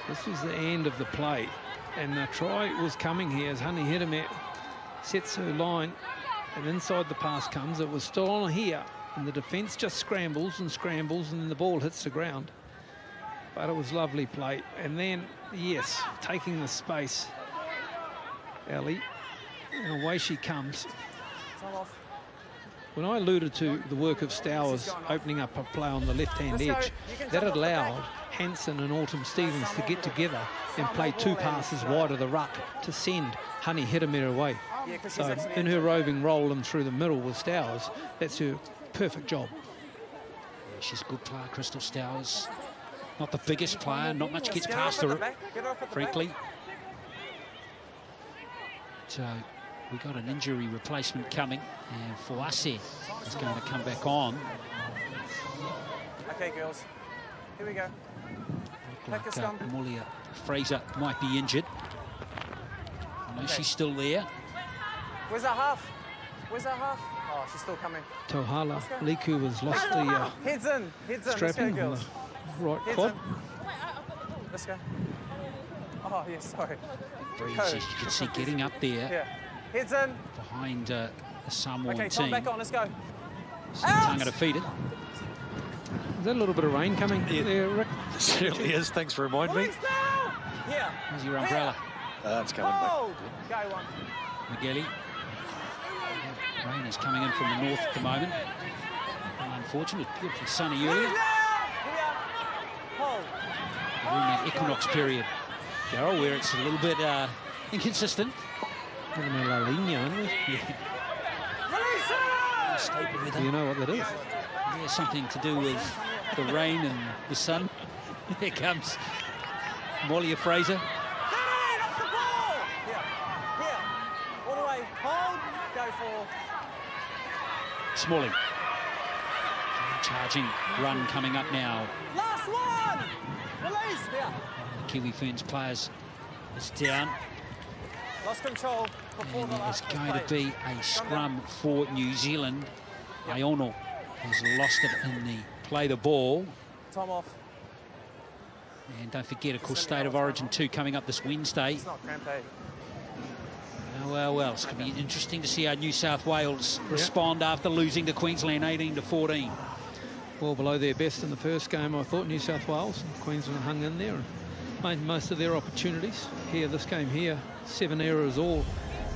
This was the end of the play. And the try was coming here as Honey Hidamet sets her line. And inside the pass comes. It was still on here. And the defence just scrambles and scrambles. And then the ball hits the ground. But it was lovely play. And then, yes, taking the space. Ellie. And away she comes. when I alluded to the work of Stowers opening up a play on the left-hand edge, that allowed Hansen and Autumn Stevens to get together and play 2 passes wide of the ruck to send Honey Hiramir away. So in her roving role and through the middle with Stowers, that's her perfect job. Yeah, she's a good player, Crystal Stowers. Not the biggest player, not much gets past her, frankly. So we got an injury replacement coming, and Fuase is going to come back on. Okay, girls, here we go. Looked like Molia Fraser might be injured. I know she's still there. Where's that half? Where's that half? Oh, she's still coming. Tohala Liku has lost the heads in. strapping on the right quad. Let's go. Oh, yeah, sorry. Breeze, as you can see, getting up there. Yeah. Heads in. Behind the Samoan okay, team. back on, let's go. Tanga defeated. Is that a little bit of rain coming there, Rick? It certainly is. Thanks for reminding me. Yeah. How's your umbrella? It's coming back. Go one. McGilly. Rain is coming in from the north at the moment. Unfortunate, beautifully sunny earlier. We're in that equinox period, Darryl, where it's a little bit inconsistent. La Lina, aren't we? Yeah. Stable weather. You know what that is? Yeah, something to do with the rain and the sun. Here comes Molia Fraser. All the way. Hold. Go for. Smalling. Charging run coming up now. Last one. Release. Yeah. The Kiwi Ferns players is down. Lost control. And there's going to be a scrum for New Zealand. Iono has lost it in the play the ball. Time off. And don't forget, of course, State of Origin 2 coming up this Wednesday. It's not cramp, eh? Well, it's going to be interesting to see how New South Wales respond after losing to Queensland 18-14. Well below their best in the first game, I thought. New South Wales and Queensland hung in there and made most of their opportunities. Here, this game here, 7 errors all.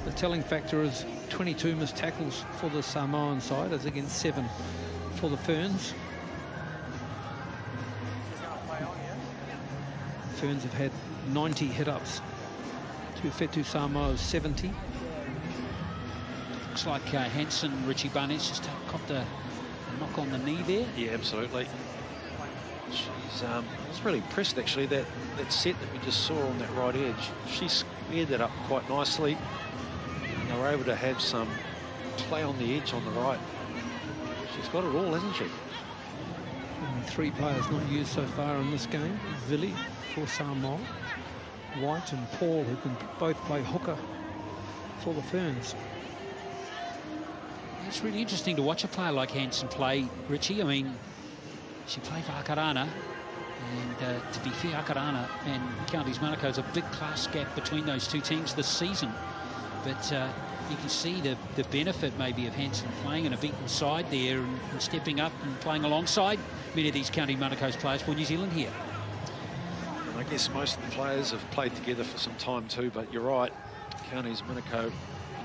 The telling factor is 22 missed tackles for the Samoan side as against 7 for the Ferns. Ferns have had 90 hit-ups to Fetu Samoa's 70. Looks like Hansen, Richie Barnett's just copped a knock on the knee there. Yeah, absolutely. I was really impressed, actually, that set that we just saw on that right edge. She squared that up quite nicely. And they were able to have some play on the edge on the right. She's got it all, hasn't she? And 3 players not used so far in this game. Vili for Samoa, White and Paul, who can both play hooker for the Ferns. It's really interesting to watch a player like Hansen play, Richie. I mean, she played for Akarana, and to be fair, Akarana and Counties Manukau, there's a big class gap between those two teams this season. But you can see the benefit maybe of Hansen playing in a beaten side there and stepping up and playing alongside many of these County Manukau's players for New Zealand here. And I guess most of the players have played together for some time too, but you're right, Counties Manukau,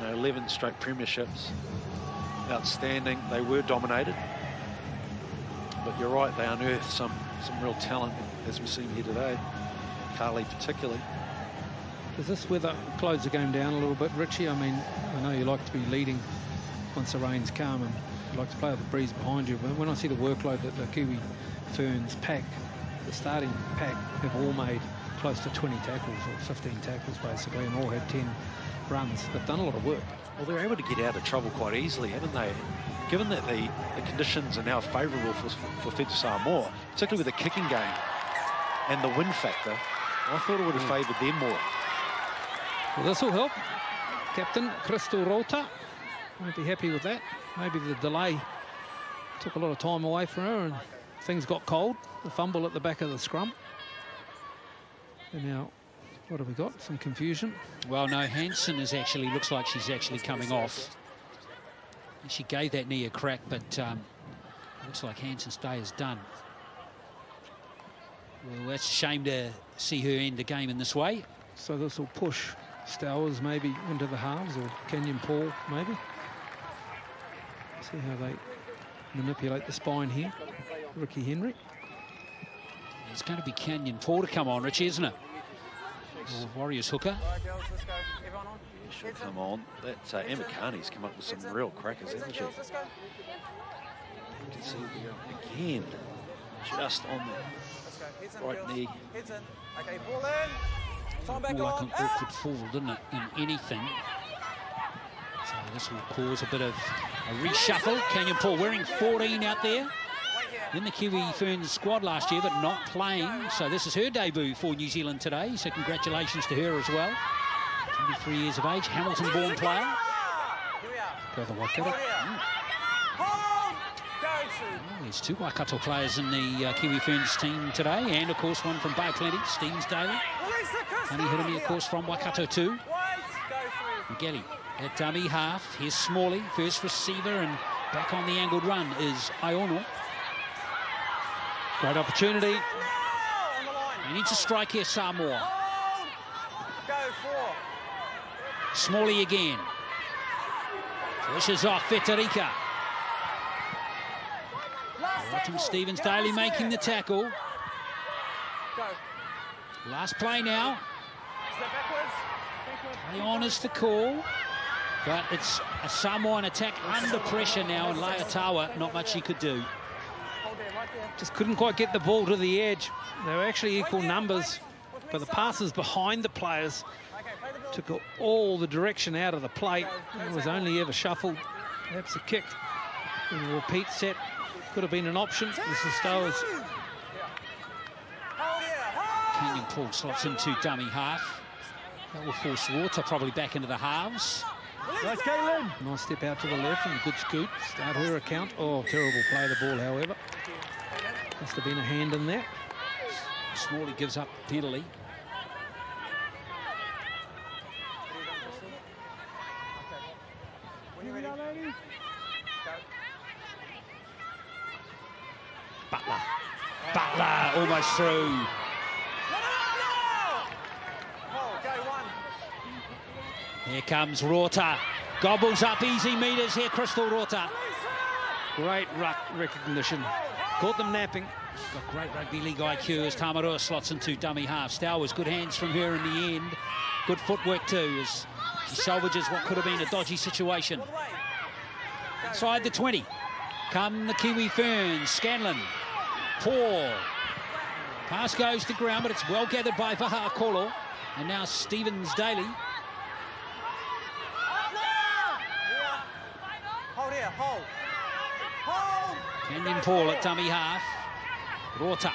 11 straight premierships, outstanding. They were dominated, but you're right, they unearthed some real talent, as we've seen here today, Carly particularly. Does this weather close the game down a little bit, Richie? I mean, I know you like to be leading once the rain's come and you like to play with the breeze behind you, but when I see the workload that the Kiwi Ferns pack, the starting pack have all made close to 20 tackles or 15 tackles basically, and all had 10 runs. They've done a lot of work. Well, they're able to get out of trouble quite easily, haven't they? Given that the conditions are now favourable for Fetu Samoa, particularly with the kicking game and the win factor, I thought it would have favoured them more. Well, this will help. Captain Crystal Rota won't be happy with that. Maybe the delay took a lot of time away from her and things got cold. The fumble at the back of the scrum. And now, what have we got? Some confusion. Well, no, Hansen is actually, looks like she's actually coming off. She gave that knee a crack, but looks like Hansen's day is done. Well, that's a shame to see her end the game in this way. So this will push Stowers maybe into the halves, or Kenyon Paul maybe. See how they manipulate the spine here. Ricky Henry. It's going to be Canyon Paul to come on, Richie, isn't it? Warriors hooker. Should come on. That Emma Carney's come up with some real crackers, hasn't she? You can see again, just on the right knee. More like an awkward fall, didn't it, in anything? So this will cause a bit of a reshuffle. Canyon Paul wearing 14 out there. In the Kiwi Ferns squad last year, but not playing. So this is her debut for New Zealand today. So congratulations to her as well. 23 years of age, Hamilton-born player. Go the Waikato. There's 2 Waikato players in the Kiwi Ferns team today, and of course one from Bay Plenty, Stevens Daly. Honey Hirami, of course, from Waikato too. McGelly at dummy half. Here's Smalley, first receiver, and back on the angled run is Iono. Great opportunity. They need to strike here, Samoa. Smalley again. Pushes off Fetu. Autumn Stevens Daly making the tackle. Last play now. Play on is the call. But it's a Samoan attack under pressure now, and Laotawa, not much he could do. Just couldn't quite get the ball to the edge. They were actually equal numbers, but the passes behind the players took all the direction out of the plate. It was only ever shuffled. Perhaps a kick in a repeat set could have been an option. This is Stowers. Canyon Paul slots into dummy half. That will force Water probably back into the halves. Nice, Caitlin. Nice step out to the left and a good scoot. Start her account. Oh, terrible play the ball, however. Must have been a hand in there. Smalley gives up penalty. Butler almost through. Here comes Rota. Gobbles up easy meters here, Crystal Rota. Great ruck recognition. Caught them napping. Got great rugby league IQ as Tamarua slots into dummy half. Stowers, good hands from her in the end. Good footwork too as she salvages what could have been a dodgy situation. Inside the 20. Come the Kiwi Ferns. Scanlon. Paul. Pass goes to ground, but it's well gathered by Vahakolo. And now Stevens Daly. Hold here, hold. Canyon Paul at dummy half. Rota.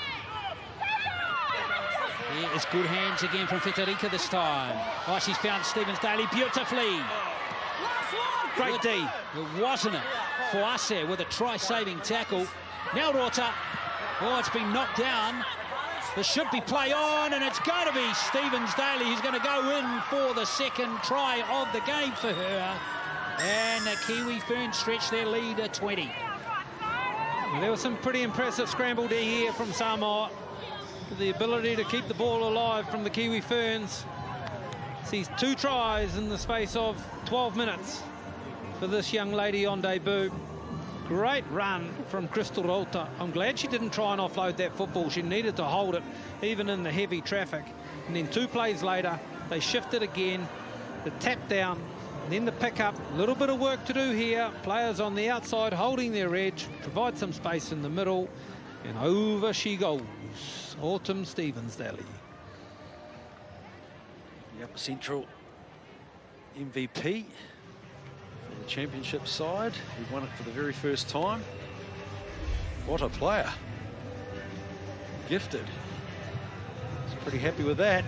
Here is good hands again from Fetu this time. Oh, she's found Stevens Daly beautifully. Great D. It wasn't it for us there with a try-saving tackle. Now Rota. Oh, it's been knocked down. There should be play on, and it's going to be Stevens Daly who's going to go in for the second try of the game for her. And the Kiwi Ferns stretch their lead at 20. There was some pretty impressive scramble D here from Samoa. The ability to keep the ball alive from the Kiwi Ferns. Sees 2 tries in the space of 12 minutes for this young lady on debut. Great run from Crystal Rota. I'm glad she didn't try and offload that football. She needed to hold it even in the heavy traffic. And then 2 plays later, they shifted again. The tap down, then the pick-up. A little bit of work to do here. Players on the outside holding their edge, provide some space in the middle, and over she goes. Autumn Stevens Daly. The Upper Central MVP for the championship side. Who won it for the very first time. What a player. Gifted. He's pretty happy with that.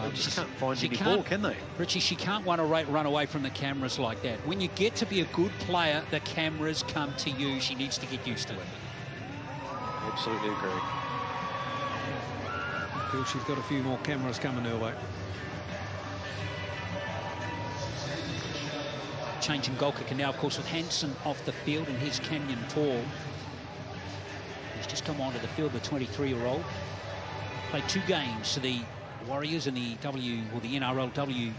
They just can't find any ball, can they? Richie, she can't run away from the cameras like that. When you get to be a good player, the cameras come to you. She needs to get used to it. Absolutely agree. I feel she's got a few more cameras coming her way. Changing goal kicker now, of course, with Hansen off the field, and here's Canyon Paul. He's just come onto the field, the 23-year-old. Played 2 games for the Warriors in the NRLW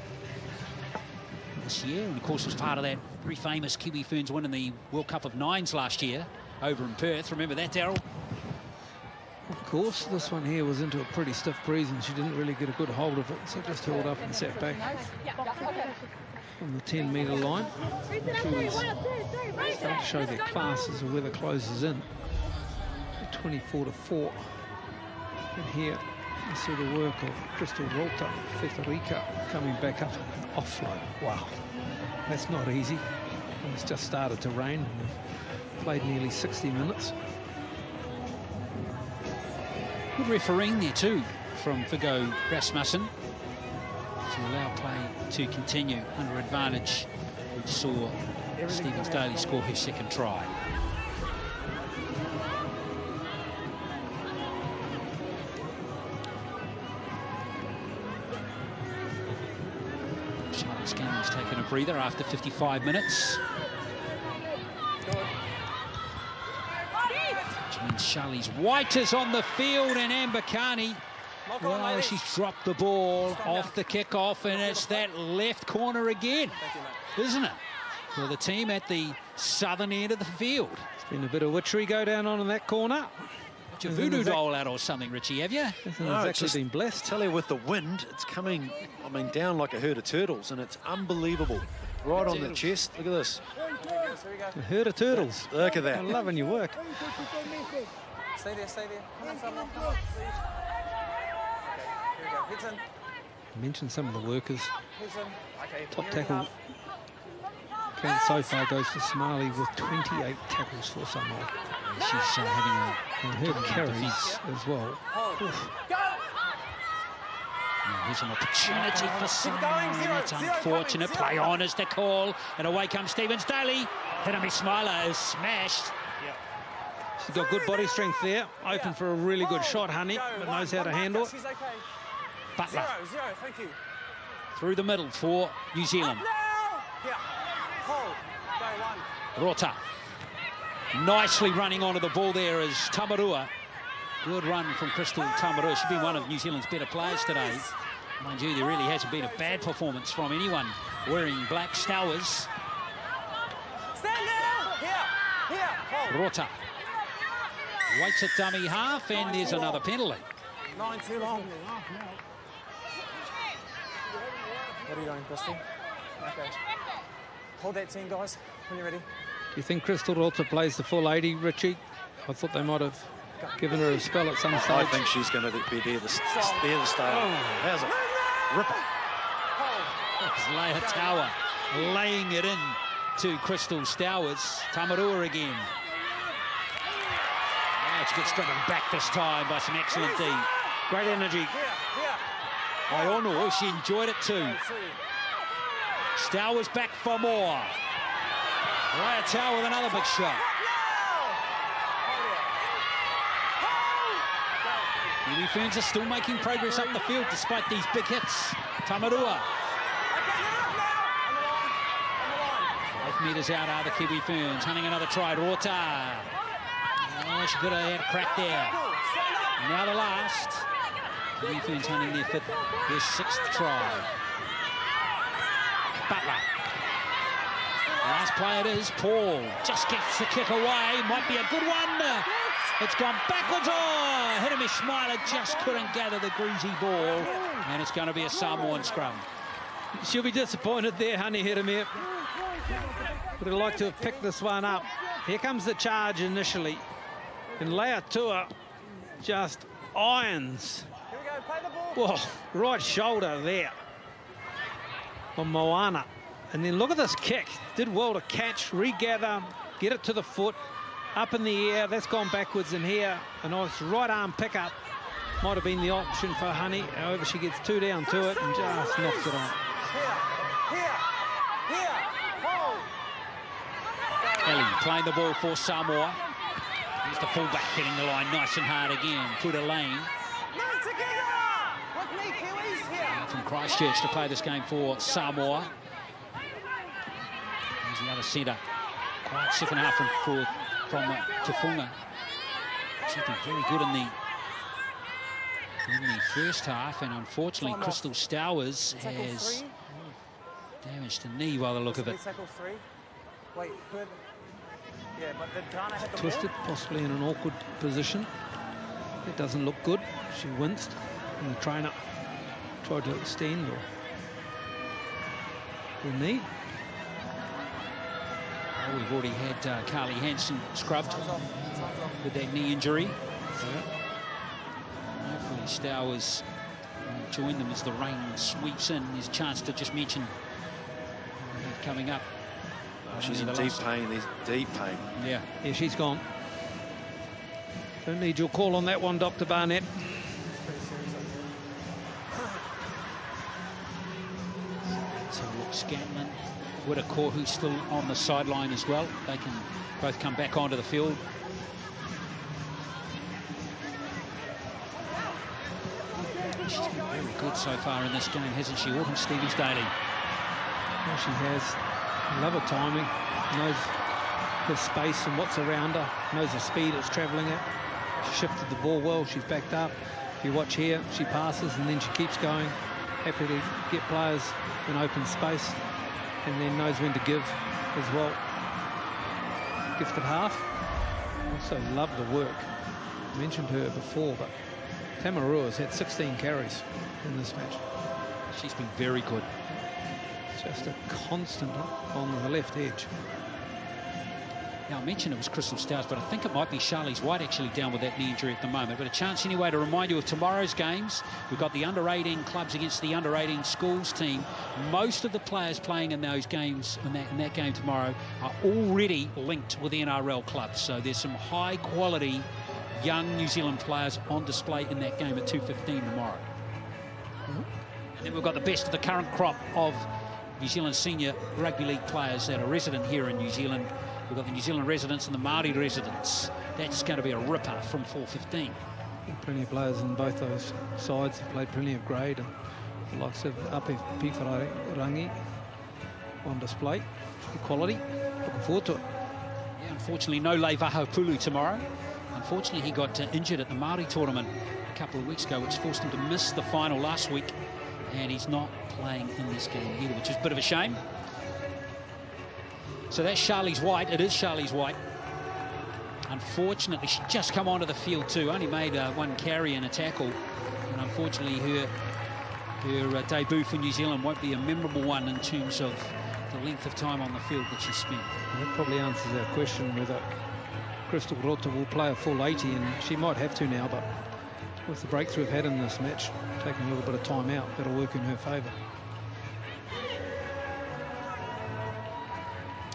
this year, and of course was part of that very famous Kiwi Ferns win in the World Cup of Nines last year over in Perth. Remember that, Daryl? Of course, this one here was into a pretty stiff breeze and she didn't really get a good hold of it, so just held up and sat back on the 10-metre line. Kiwis start to show their class as the weather closes in. 24-4. And here you see the work of Crystal Rota, Fetu coming back up and offload. Wow, that's not easy. And it's just started to rain and they've played nearly 60 minutes. Good refereeing there too from Viggo Rasmussen to allow play to continue under advantage, which saw Stevens Daly score his second try. Charlotte Scanlon's taken a breather after 55 minutes. Which means Charlize White is on the field, and Amber Carney, well, she's dropped the ball off the kickoff, and it's that left corner again, isn't it? For the team at the southern end of the field. It's been a bit of witchery go down on in that corner. Got your voodoo doll out or something, Richie, have you? No, it's actually been blessed. Tell you, with the wind, it's coming, I mean, down like a herd of turtles, and it's unbelievable. Right on the chest. Look at this. A herd of turtles. Look at that. I'm loving your work. Stay there, stay there. Come on, Samoa, come on. Here we go. Heads in. I mentioned some of the workers. Heads in. Okay. Top tackle count so far goes to Smiley with 28 tackles for Samoa. She's having her carries as well. Now here's an opportunity for Samoa. It's unfortunate. Play on is the call, and away comes Stevens Daly. Hirami Smiler is smashed. She's got good body strength there. Open for a really good shot, Honey, but knows how to handle it. Butler Zero, thank you. through the middle for New Zealand. Here. Hold. Go, one. Rota nicely running onto the ball there is Tamarua. Good run from Crystal Tamarua. She's been one of New Zealand's better players today. Mind you, there really hasn't been a bad performance from anyone wearing black. Stowers. Stand down. Here. Hold. Rota waits at dummy half, and there's another penalty. 9 too long. What are you doing, Crystal? Okay. Hold that 10, guys, when you're ready. Do you think Crystal Rota plays the full 80, Richie? I thought they might have given her a spell at some stage. I think she's going to be there to stay. How's it? Ripper. It's Leia Tower laying it in to Crystal Stowers. Tamarua again. Oh, she gets driven back this time by some excellent D. Great energy. Iono, she enjoyed it too. Stowers back for more. Leia Tower with another big shot. Kiwi Ferns are still making progress up the field despite these big hits. Tamarua. 5 metres out are the Kiwi Ferns. Hunting another try. Rota. Oh, she could have had a crack there. Now the last. Kiwi Ferns hunting their 6th try. Butler. Last play it is. Paul just gets the kick away. Might be a good one. It's gone backwards. Oh, Hirami Smiler just couldn't gather the greasy ball. And it's going to be a Samoan scrum. She'll be disappointed there, Honey Hirami. Would have liked to have picked this one up. Here comes the charge initially. And Leatua just irons. Here we go, play the ball. Whoa, right shoulder there from Moana. And then look at this kick. Did well to catch, regather, get it to the foot, up in the air. That's gone backwards in here. A nice right arm pickup. Might have been the option for Honey. However, she gets 2 down to it and just knocks it on. Ellie playing the ball for Samoa. Here's the fullback hitting the line nice and hard again. Puta Lane. From Christchurch to play this game for Samoa. Here's the other centre. Quiet second half from Tufunga. She's been very good in the first half, and unfortunately Crystal Stowers has Damaged the knee by the look of it. Tackle 3. Wait, yeah, but did Ghana hit the Twisted, ball? possibly in an awkward position. It doesn't look good. She winced, and the trainer tried to extend the knee. Oh, we've already had Carly Hansen scrubbed with that knee injury. Hopefully Stowers join them as the rain sweeps in. There's a chance to just mention coming up. She's in deep pain. There's deep pain. Yeah. Yeah, she's gone. Don't need your call on that one, Dr. Barnett. So look, Scanlon, Whittaker, who's still on the sideline as well. They can both come back onto the field. She's been very good so far in this game, hasn't she? Autumn Stevens-Daly. Well, she has a love of timing, knows the space and what's around her, knows the speed it's travelling at. She shifted the ball well, she's backed up. If you watch here, she passes and then she keeps going. Happy to get players in open space and then knows when to give as well. Gifted half. Also love the work. I mentioned her before, but Tamarua's had 16 carries in this match. She's been very good. Just a constant on the left edge. Now, I mentioned it was Crystal Stowers, but I think it might be Charlize White actually down with that knee injury at the moment. But a chance anyway to remind you of tomorrow's games. We've got the under-18 clubs against the under-18 schools team. Most of the players playing in those games, in that game tomorrow, are already linked with the NRL clubs. So there's some high-quality young New Zealand players on display in that game at 2:15 tomorrow. And then we've got the best of the current crop of New Zealand senior rugby league players that are resident here in New Zealand. We've got the New Zealand residents and the Māori residents. That's going to be a ripper from 4:15. Plenty of players in both those sides have played plenty of grade, and the likes of Ape Piwharangi on display. Equality. Looking forward to it. Yeah, unfortunately, no Leivahopulu tomorrow. Unfortunately, he got injured at the Māori tournament a couple of weeks ago, which forced him to miss the final last week, and he's not playing in this game either, which is a bit of a shame. So that's Charlize White. It is Charlize White. Unfortunately, she's just come onto the field too. Only made one carry and a tackle. And unfortunately, her debut for New Zealand won't be a memorable one in terms of the length of time on the field that she spent. That probably answers our question whether Crystal Rota will play a full 80, and she might have to now, but with the breakthrough we've had in this match, taking a little bit of time out, that'll work in her favour.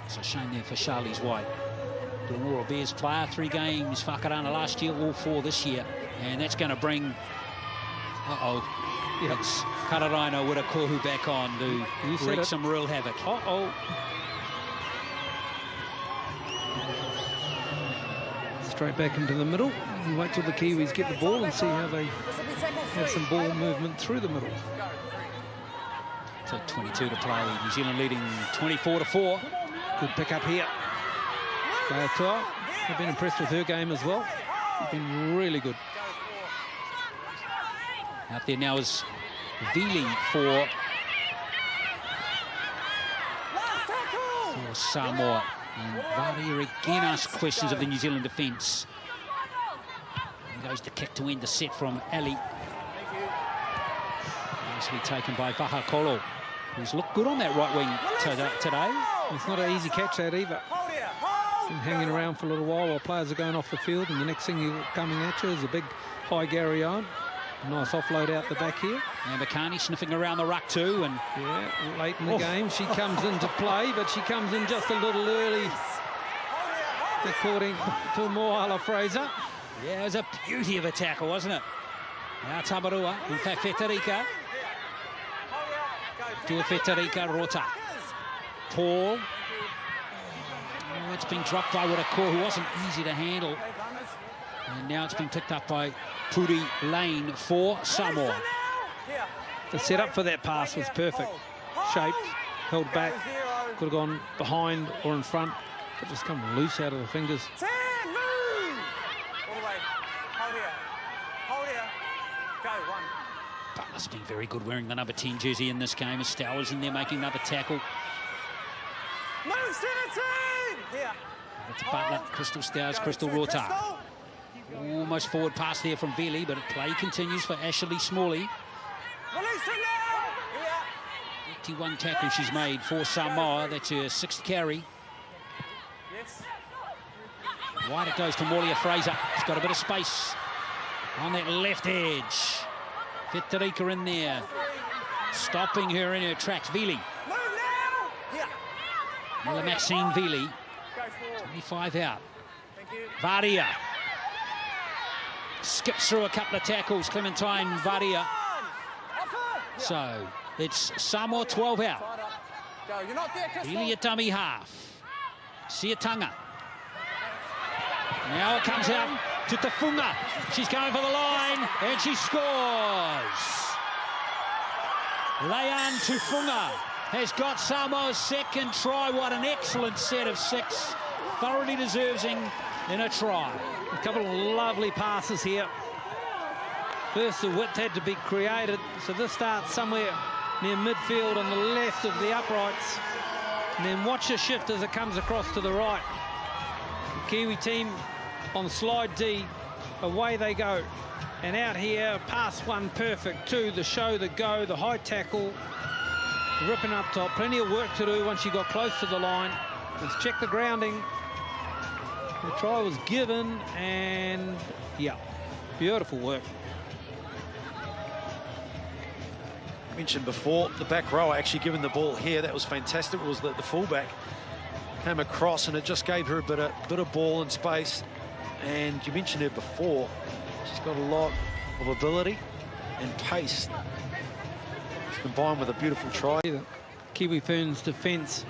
It's a shame there for Charlize White. The Aurora Bears player, 3 games, Whakarana last year, all 4 this year. And that's going to bring, it's Kararaino Whittakohu back on to wreak some real havoc. Straight back into the middle. You wait till the Kiwis get the ball and see how they have some ball movement through the middle. So 22 to play. New Zealand leading 24-4. Good pick up here. Gaiatua, I've been impressed with her game as well. She's been really good. Out there now is Vili for Samoa. And Vali again asks questions of the New Zealand defence. And goes to kick to end the set from Ali. Nicely taken by Wahakolo, who's looked good on that right wing today. It's not an easy catch, that either. Been hanging around for a little while players are going off the field, and the next thing you're coming at you is a big high Gary Owen. A nice offload out the back here. And Bakani sniffing around the ruck too. And yeah, late in the game she comes into play, but she comes in just a little early, according to Moala Fraser. Yeah, it was a beauty of a tackle, wasn't it? Now Tamarua, in fact Fetarika. To Fetarika Rota. Paul. Oh, it's been dropped by Whittaker, who wasn't easy to handle. And now it's been picked up by Puri Lane for Samoa. The setup for that pass was perfect. Shaped, held back, could have gone behind or in front, but just come loose out of the fingers. He's been very good wearing the number 10 jersey in this game. As Stowers in there making another tackle. Move, team! Here. It's Butler, Crystal Stowers, Crystal Rota. Almost forward pass there from Vili, but play continues for Ashley Smalley. Release it now! 81 tackles she's made for Samoa. That's her 6th carry. Yes. Wide it goes to Morlia Fraser. She's got a bit of space on that left edge. Fetu in there, stopping her in her tracks. Vili. Miller Maxine Vili. 25 out. Varia. Skips through a couple of tackles. Clementine Varia. So it's Samoa 12 out. Vili a dummy half. Siatanga. Now it comes out to Tafunga. She's going for the line and she scores. Leanne Tufunga has got Samoa's 2nd try. What an excellent set of 6. Thoroughly deserving in a try. A couple of lovely passes here. First, the width had to be created, so this starts somewhere near midfield on the left of the uprights. And then watch the shift as it comes across to the right. The Kiwi team on slide D, away they go. And out here, pass 1 perfect, 2, the show, the go, the high tackle, ripping up top. Plenty of work to do once you got close to the line. Let's check the grounding. The try was given, and yeah, beautiful work. Mentioned before, the back row actually given the ball here. That was fantastic. It was the fullback came across, and it just gave her a bit of ball and space. And you mentioned her before. She's got a lot of ability and pace, combined with a beautiful try. The Kiwi Ferns defence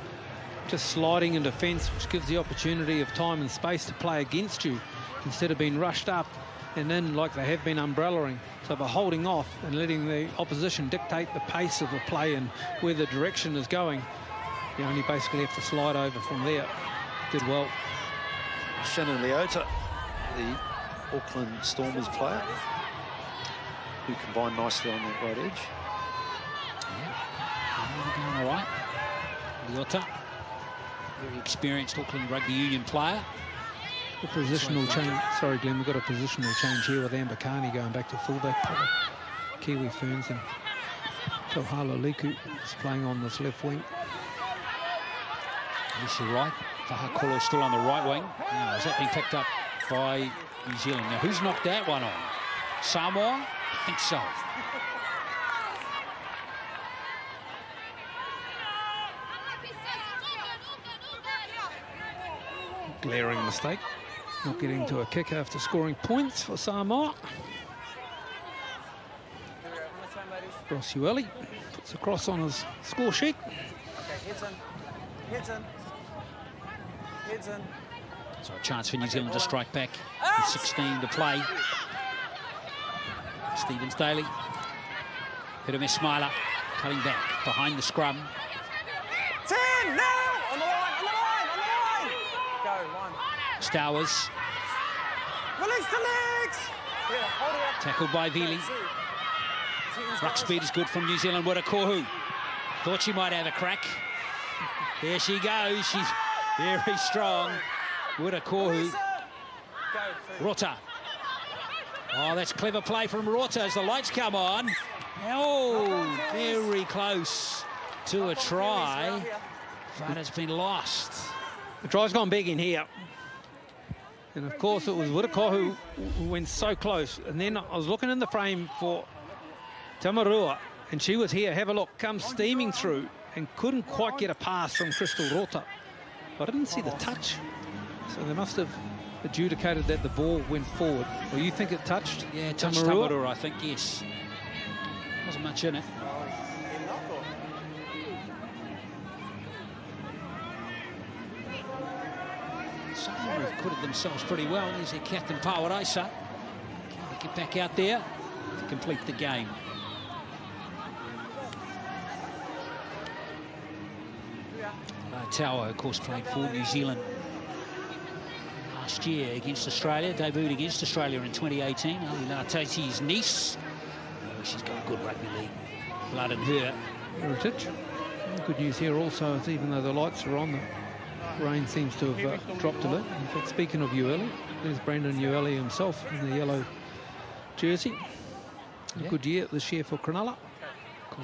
just sliding in defence, which gives the opportunity of time and space to play against you instead of being rushed up and in like they have been umbrellaing. So by holding off and letting the opposition dictate the pace of the play and where the direction is going, you only basically have to slide over from there. Did well. Shannon Leota, the Auckland Stormers player, who combined nicely on that right edge. Yeah. All right. Leota, very experienced Auckland Rugby Union player. The positional change. Sorry, Glenn, we've got a positional change here with Amber Carney going back to fullback for the Kiwi Ferns, and Tohala Liku is playing on this left wing. Yes, you're right. Fahakolo still on the right wing. Now, is that being picked up by New Zealand? Now, who's knocked that one on? Samoa? I think so. Glaring mistake. Not getting to a kick after scoring points for Samoa. Ross Ueli puts a cross on his score sheet. Okay, heads in. Heads in. Heads in. So a chance for New Zealand to strike back with 16 to play. Stevens Daly. Hirame Smiler cutting back behind the scrum. 10 now! On the line, on the line, on the line! Go, 1. Stowers. Release the legs! Yeah, hold it up. Tackled by Vili. Ruck speed is good from New Zealand. Wirakohu. Thought she might have a crack. There she goes. She's very strong. Wirakohu. Rota. Oh, that's clever play from Rota as the lights come on. Oh, very close to a try, but it's been lost. The try's gone big in here. And of course it was Wirakohu who went so close. And then I was looking in the frame for Tamarua, and she was here. Have a look, comes steaming through and couldn't quite get a pass from Crystal Rota. But I didn't see the touch. So they must have adjudicated that the ball went forward. Well, you think it touched? Yeah, it touched Tamarua, I think, yes. Wasn't much in it. Samoa have acquitted themselves pretty well. There's their captain, Pawaraisa. Can they get back out there to complete the game? Tower, of course, played for New Zealand last year against Australia, debuted against Australia in 2018. Ali Latati's niece, She's got good rugby league blood in her. Heritage. Good news here also is even though the lights are on, the rain seems to have dropped a bit. In fact, speaking of Ueli, there's Brandon Ueli himself in the yellow jersey. A good year this year for Cronulla.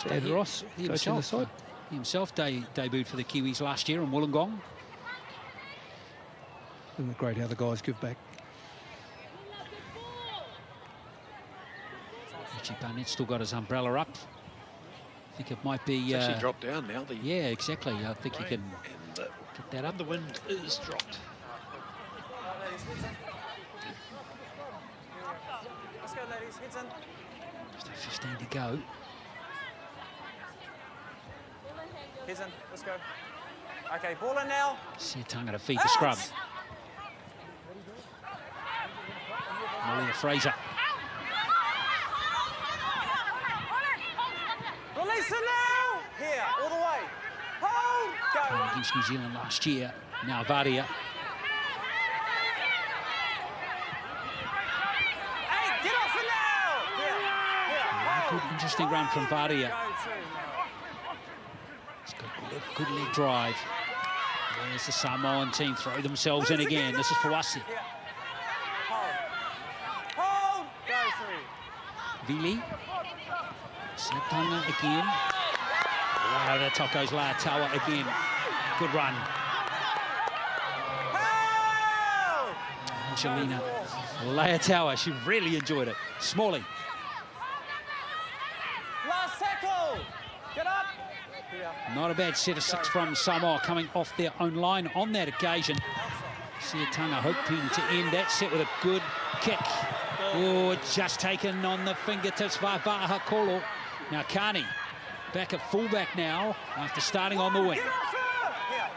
Ed Ross coaching the side. He himself debuted for the Kiwis last year in Wollongong. Isn't it great how the guys give back? Richie Barnett's still got his umbrella up. I think it might be... It's actually dropped down now. Yeah, exactly. I think you can get that up. The wind is dropped. Let's go, ladies. Heads in. Just 15 to go. Heads in. Let's go. Okay, ball in now. Siatanga to feed the scrum. Malia Fraser. Release it now. Here, all the way. Hold. Go. Played against New Zealand last year. Now Vadia. Hey, get off it now. Here. Good, interesting run from Vadia. It's got good leg drive. There's the Samoan team throw themselves in again. This is Fawasi. Hold. Go through. Vili. Siatanga again. Wow, the top goes Laatawa again. Good run. Angelina Laatawa, she really enjoyed it. Smalley. Last tackle. Get up. Not a bad set of 6 from Samoa coming off their own line on that occasion. Siatanga hoping to end that set with a good kick. Oh, just taken on the fingertips by Vahakolo. Now Carney back at fullback now after starting on the wing.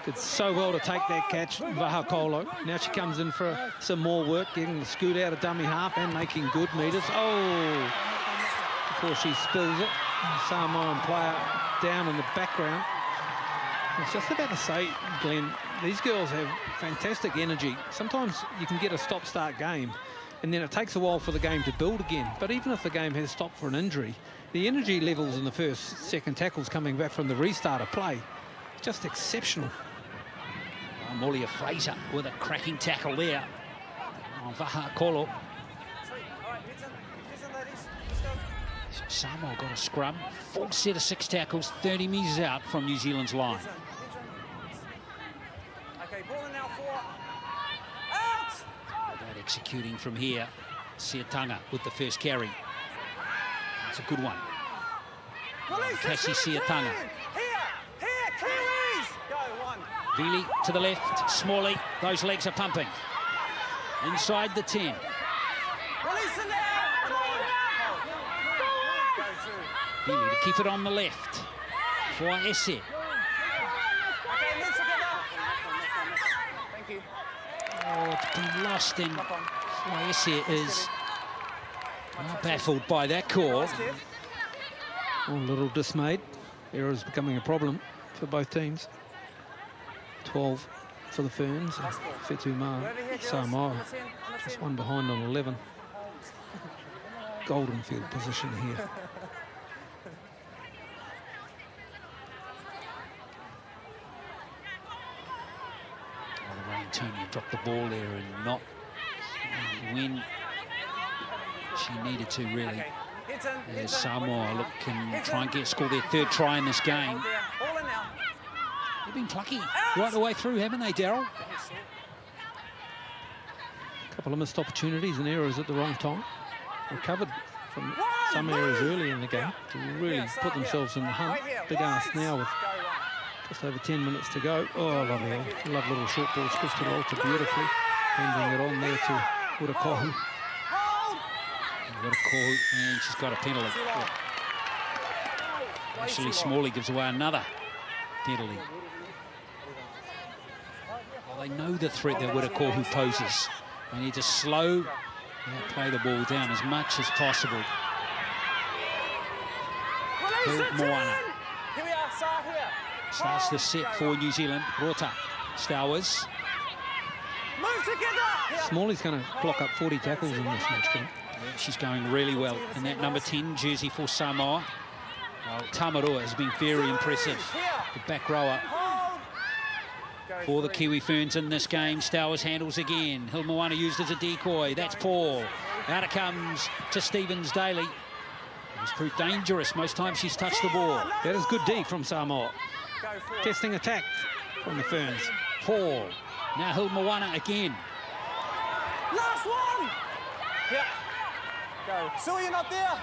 Did so well to take that catch, Vahakolo. Now she comes in for some more work, getting the scoot out of dummy half and making good meters. Oh, before she spills it. Samoan player down in the background. I was just about to say, Glenn, these girls have fantastic energy. Sometimes you can get a stop-start game, and then it takes a while for the game to build again. But even if the game has stopped for an injury, the energy levels in the first, second tackles coming back from the restart of play, just exceptional. Malia Fraser with a cracking tackle there on Vahakolo. So Samoa got a scrum, full set of 6 tackles, 30 metres out from New Zealand's line. Okay, ball in now for out. Without executing from here, Siatanga with the first carry. That's a good one. Cassie Siatanga. Here, Kiwis. Go, one. Vili to the left, Smalley, those legs are pumping. Inside the 10. Release it now. Vili to keep it on the left for Esse. Okay, let's together. Thank you. Oh, it's been lost in. Esse is baffled by that call. A little dismayed. Errors becoming a problem for both teams. 12 for the Ferns. Fetu Samoa just one behind on 11. Golden field position here. The running Tony dropped the ball there and not when she needed to, really. As Samoa can try and score their 3rd try in this game. They've been plucky right the way through, haven't they, Daryl? A couple of missed opportunities and errors at the wrong time. Recovered from some errors early in the game to really put themselves in the hunt. Big ask now with just over 10 minutes to go. Oh, lovely. Love little short balls. Crystal Alter beautifully handing it on there to Urakohu. Urakohu, and she's got a penalty. Actually, Smalley gives away another penalty. Well, they know the threat that Urakohu poses. They need to slow play the ball down as much as possible. Moana starts the set for New Zealand. Rota, Stowers. Smalley's going to clock up 40 tackles in this match. Yeah, she's going really well in that number 10 jersey for Samoa. Tamarua has been very impressive. The back rower for the Kiwi Ferns in this game. Stowers handles again. Hilmoana used as a decoy. That's Paul. Out it comes to Stevens-Daly. It's proved dangerous most times she's touched the ball. That is good D from Samoa. Testing attack from the Ferns. Paul. Now Hilmoana again. Last one! Yeah. Go. So you're not there.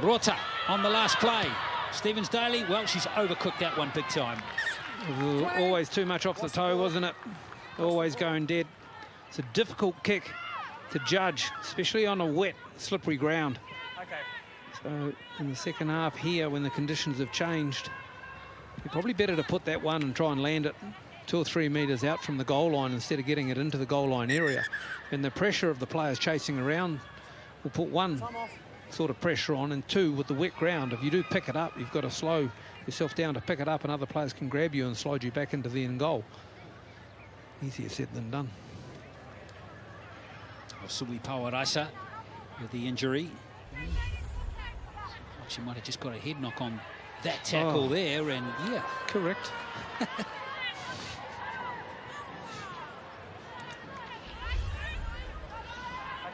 Rota on the last play. Stevens-Daly, well, she's overcooked that one big time. Always too much off the toe, wasn't it? Always going dead. It's a difficult kick to judge, especially on a wet, slippery ground. Okay. So in the second half here, when the conditions have changed, you're probably better to put that one and try and land it 2 or 3 metres out from the goal line instead of getting it into the goal line area. And the pressure of the players chasing around will put one sort of pressure on, and two, with the wet ground, if you do pick it up, you've got to slow yourself down to pick it up, and other players can grab you and slide you back into the end goal. Easier said than done. Sui Pawaraisa with the injury. She might have just got a head knock on that tackle there, and yeah. Correct.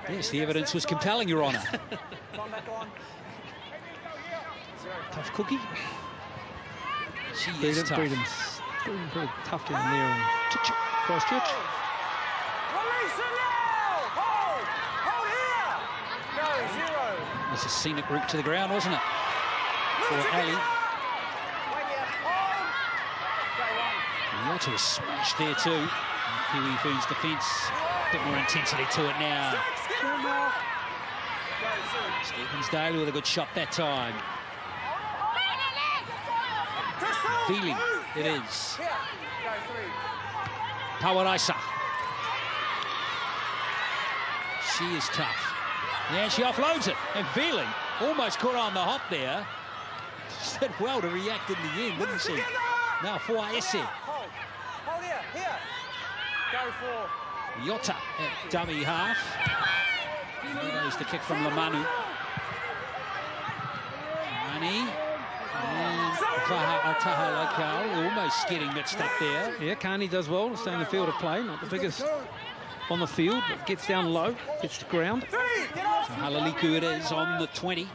Yes, the evidence was compelling, Your Honour. Tough cookie. She is tough. Freedom's pretty tough down there in Christchurch. Release it now! Hold here! Go, 0. It's a scenic route to the ground, wasn't it? For Ali. Water was smashed there too. Kiwi Ferns defence, a bit more intensity to it now. Stevens-Daly with a good shot that time. Feeling it is. Pawaraisa. She is tough. Yeah, she offloads it. And Feeling almost caught on the hop there. She did well to react in the end, didn't she? Now for Ese. Hold here. Go for Yota at dummy half. There goes the kick from Lamanu. Mani. And Tahalakau almost getting mixed up there. Yeah, Carney does well to stay in the field of play. Not the biggest on the field, but gets down low, gets to ground. So Halaliku it is on the 20. Yeah,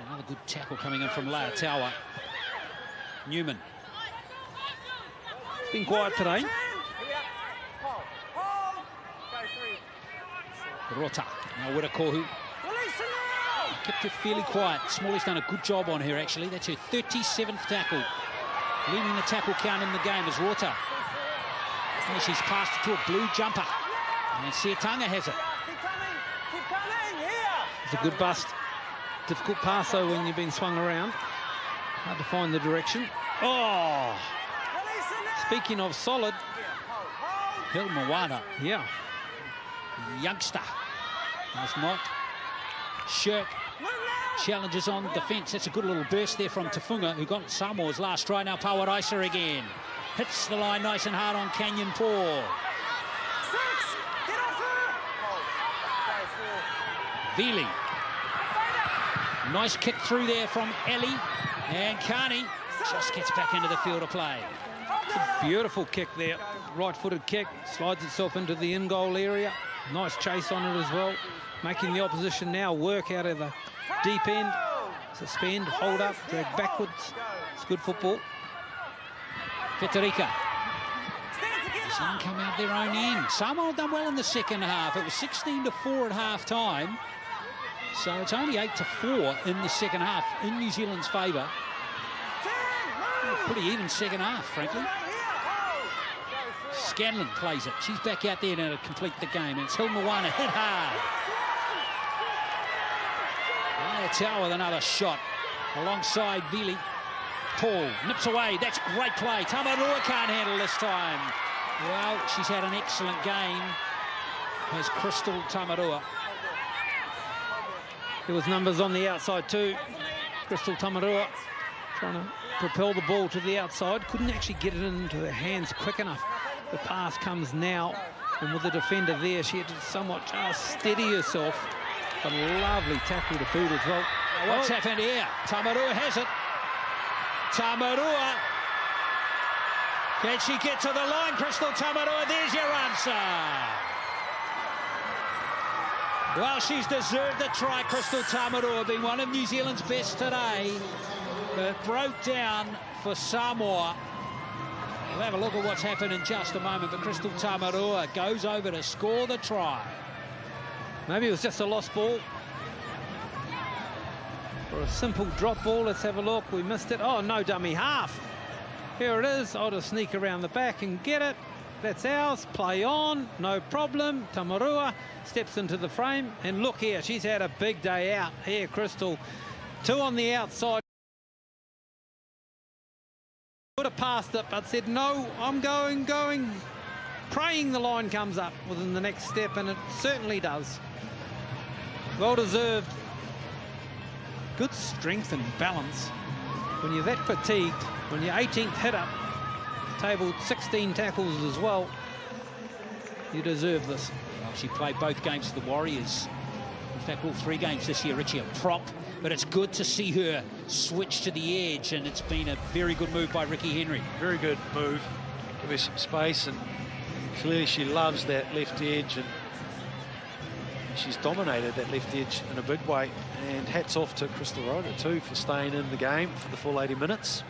another good tackle coming in from Laatawa. Newman. It's been quiet today. Rota. Now Wirakohu. Kept it fairly quiet. Smalley's done a good job on her, actually. That's her 37th tackle. Leading the tackle count in the game is Rota. And she's passed it to a blue jumper. And Siatanga has it. It's a good bust. Difficult pass, though, when you've been swung around. Hard to find the direction. Oh! Speaking of solid. Hilmoana. Yeah. Youngster. Does not shirk. Challenges on defence. That's a good little burst there from Tafunga, who got Samoa's last try. Now Pawaraisa again. Hits the line nice and hard on Canyon Paul. Veely. Nice kick through there from Ellie. And Carney just gets back into the field of play. A beautiful kick there. Right-footed kick. Slides itself into the in-goal area. Nice chase on it as well. Making the opposition now work out of the deep end. Suspend, hold up, drag backwards. It's good football. Fetarika. Some come out their own end. Samoa done well in the second half. It was 16-4 at half-time. So it's only 8-4 in the second half in New Zealand's favour. Pretty even second half, frankly. Scanlon plays it. She's back out there now to complete the game. And it's Hilmoana hit hard. Tower with another shot alongside Vili. Paul nips away. That's great play. Tamarua can't handle this time. Well, she's had an excellent game. Has Crystal Tamarua. There was numbers on the outside too. Crystal Tamarua trying to propel the ball to the outside. Couldn't actually get it into her hands quick enough. The pass comes now And with the defender there, she had to somewhat just steady herself. A lovely tackle to boot as well. What's happened here? Tamarua has it. Tamarua. Can she get to the line, Crystal Tamarua? There's your answer. Well, she's deserved the try, Crystal Tamarua, being one of New Zealand's best today. But broke down for Samoa. We'll have a look at what's happened in just a moment, but Crystal Tamarua goes over to score the try. Maybe it was just a lost ball. Or a simple drop ball. Let's have a look. We missed it. Oh, no dummy half. Here it is. I'll just sneak around the back and get it. That's ours. Play on. No problem. Tamarua steps into the frame. And look here. She's had a big day out here, Crystal. 2 on the outside. Would have passed it, but said, no, I'm going. Praying the line comes up within the next step, and it certainly does. Well deserved. Good strength and balance. When you're that fatigued, when you're 18th hitter, tabled 16 tackles as well, you deserve this. Well, she played both games for the Warriors. In fact, all 3 games this year, Richie, a prop. But it's good to see her switch to the edge, and it's been a very good move by Ricky Henry. Very good move. Give her some space, and clearly she loves that left edge, and she's dominated that left edge in a big way. And hats off to Crystal Roder too for staying in the game for the full 80 minutes.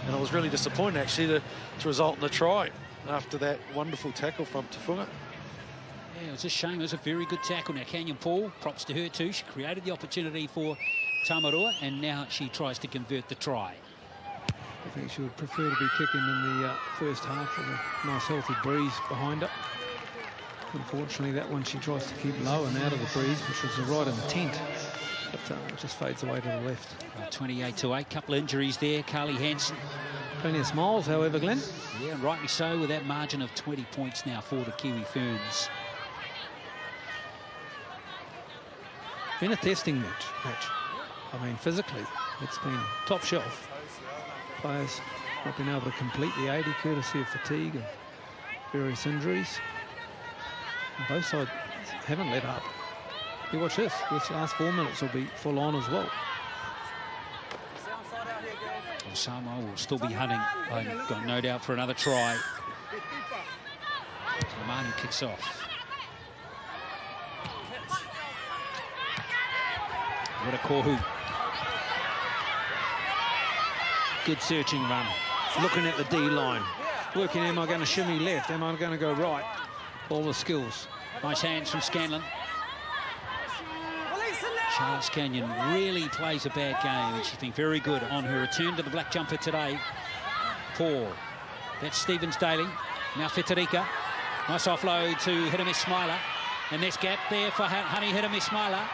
And I was really disappointed actually to result in the try after that wonderful tackle from Tafunga. Yeah, it was a shame. It was a very good tackle. Now, Canyon Paul, props to her too. She created the opportunity for Tamarua, and now she tries to convert the try. I think she would prefer to be kicking in the first half with a nice healthy breeze behind her. Unfortunately, that one she tries to keep low and out of the breeze, which was the right intent. But it just fades away to the left. 28-8, couple of injuries there. Carly Hansen. Plenty of smiles, however, Glenn. Yeah, and rightly so, with that margin of 20 points now for the Kiwi Ferns. Been a testing match. I mean, physically, it's been top shelf. Players not been able to complete the 80 courtesy of fatigue and various injuries. And both sides haven't let up. You watch this. This last 4 minutes will be full on as well. Well, Samoa will still be hunting. I've got no doubt for another try. Manu kicks off. What a Kohu. Good searching run. Looking at the D line. Working, am I going to shimmy left? Am I going to go right? All the skills. Nice hands from Scanlon. Charles Canyon really plays a bad game, and she's been very good on her return to the black jumper today. Paul. That's Stevens Daly. Now Fetarika. Nice offload to Hirami Smiler. And there's gap there for Honey Hirami Smiler.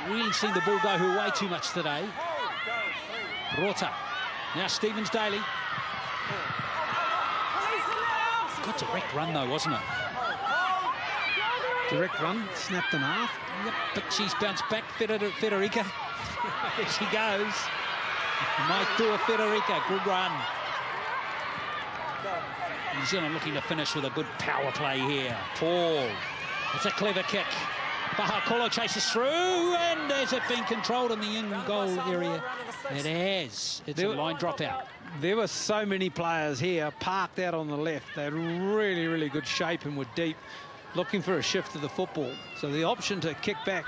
Really seen the ball go her way too much today. Rota. Now Stevens Daly. Good direct run though, wasn't it? Direct run, snapped in half. Yep, but she's bounced back. Federica. There she goes. Might do a Federica. Good run. New Zealand looking to finish with a good power play here. Paul. It's a clever kick. Bahakolo chases through, and has it been controlled in the in-goal area? It has. It's a line dropout. There were so many players here parked out on the left. They had really, really good shape and were deep, looking for a shift of the football. So the option to kick back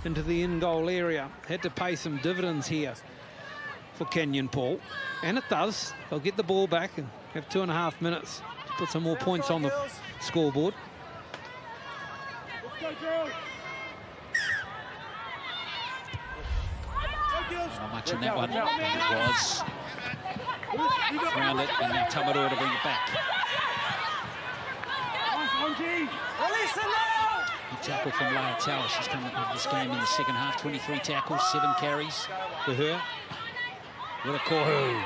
into the in-goal area had to pay some dividends here for Canyon Paul. And it does. They'll get the ball back and have 2.5 minutes to put some more points on the scoreboard. Not much in that one. It was. Round it, and now Tamarua to bring it back. Good tackle from Leia Tower. She's come into this game in the second half. 23 tackles, 7 carries for her. With a Kohu.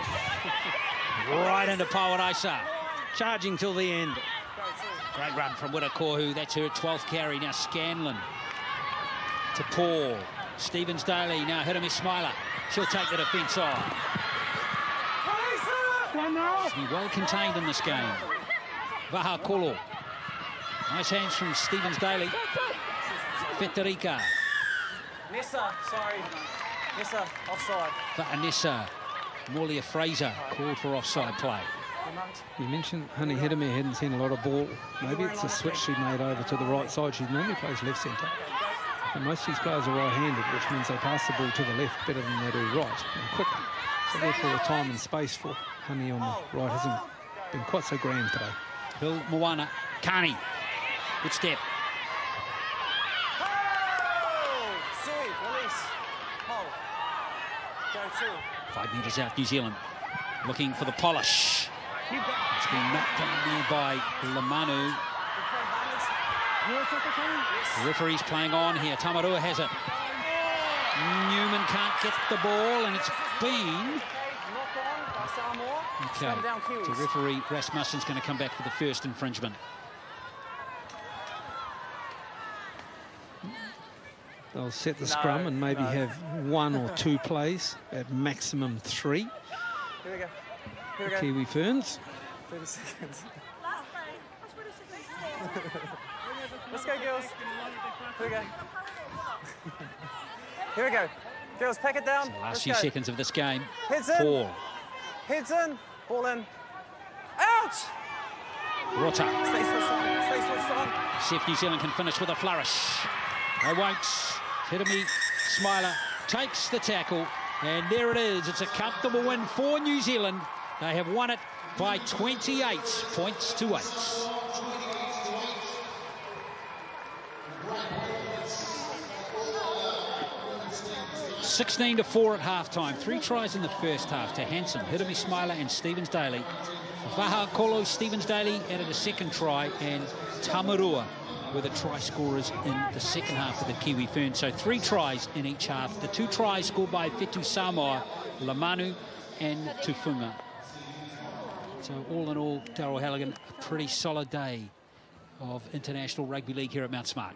Right into Pawaraisa. Charging till the end. Great run from Wirakohu. That's her 12th carry. Now Scanlon to Paul. Stevens Daly now Hirami Smiler. She'll take the defence on. She's been well contained in this game. Vaha Kolo. Nice hands from Stevens Daly. Federica. Nessa, sorry. Nessa, offside. Vanessa. Morlia Fraser called for offside play. You mentioned Honey Hedemir hadn't seen a lot of ball. Maybe it's a switch she made over to the right side. She normally plays left centre. And most of these players are right-handed, which means they pass the ball to the left better than they do right and quicker. So therefore the time and space for Honey on the right hasn't been quite so grand today. Bill Moana. Carney. Good step. Sui, release. Hold. Go 2. 5 metres out, New Zealand. Looking for the polish. It's been knocked down there by Lamanu. The referee's playing on here. Tamarua has it. Newman can't get the ball, and it's been... Knocked on by Samoa. Okay, Down Kiwis. the referee Rasmussen's going to come back for the first infringement. They'll set the scrum and maybe have 1 or 2 plays, at maximum 3. Here we go. Here we go. Kiwi Ferns. 30 seconds. Let's go, girls. Here we go. Here we go. Girls, pack it down. So the last Let's few go. seconds of this game. Heads in. Paul. Heads in. Ball in. Out! Rota. Stay switched on. Stay switched on. See if New Zealand can finish with a flourish. They won't. Hidemi Smiler takes the tackle, and there it is. It's a comfortable win for New Zealand. They have won it by 28 points to 8. (16-4) at halftime. 3 tries in the first half to Hanson, Hidemi Smiler and Stevens Daly. Vaha Kolo, Stevens Daly added a second try, and Tamarua were the try scorers in the second half of the Kiwi Ferns. So 3 tries in each half. The 2 tries scored by Fetu Samoa, Lamanu and Tufunga. So all in all, Darryl Halligan, a pretty solid day of international rugby league here at Mount Smart.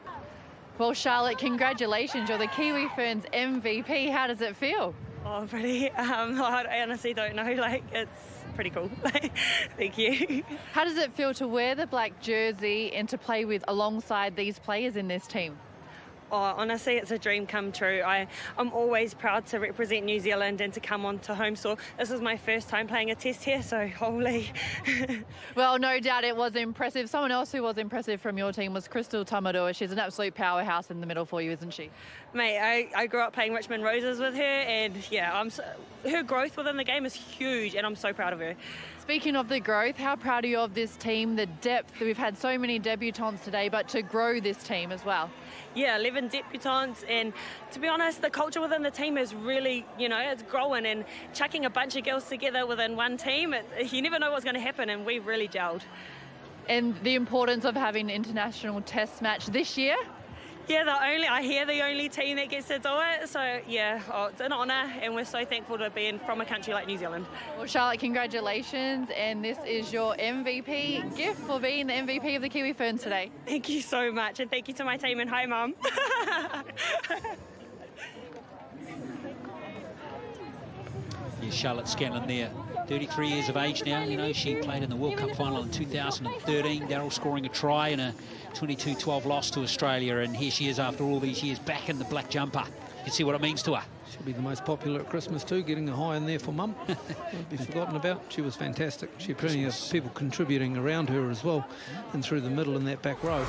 Well, Charlotte, congratulations. You're the Kiwi Ferns MVP. How does it feel? Oh, pretty. I honestly don't know. Like, it's pretty cool. Thank you. How does it feel to wear the black jersey and to play with alongside these players in this team? Oh, honestly, it's a dream come true. I'm always proud to represent New Zealand and to come onto home soil. This is my first time playing a test here, so holy. Well, no doubt it was impressive. Someone else who was impressive from your team was Crystal Tamarua. She's an absolute powerhouse in the middle for you, isn't she? Mate, I grew up playing Richmond Roses with her, and yeah, her growth within the game is huge, and I'm so proud of her. Speaking of the growth, how proud are you of this team, the depth? We've had so many debutants today, but to grow this team as well. Yeah, 11 debutants, and to be honest, the culture within the team is really, it's growing, and chucking a bunch of girls together within one team, you never know what's going to happen, and we've really gelled. And the importance of having an international test match this year? Yeah, the only team that gets to do it. So, yeah, it's an honour, and we're so thankful to be from a country like New Zealand. Well, Charlotte, congratulations, and this is your MVP gift for being the MVP of the Kiwi Ferns today. Thank you so much, and thank you to my team, and hi, Mum. Here's Charlotte Scanlon there, 33 years of age now. She played in the World Cup final in 2013. Darryl scoring a try in a 22-12 loss to Australia, and here she is after all these years back in the black jumper. You can see what it means to her. She'll be the most popular at Christmas too, getting a high in there for Mum. Won't be forgotten about. She was fantastic. She had plenty of people contributing around her as well, and through the middle in that back row.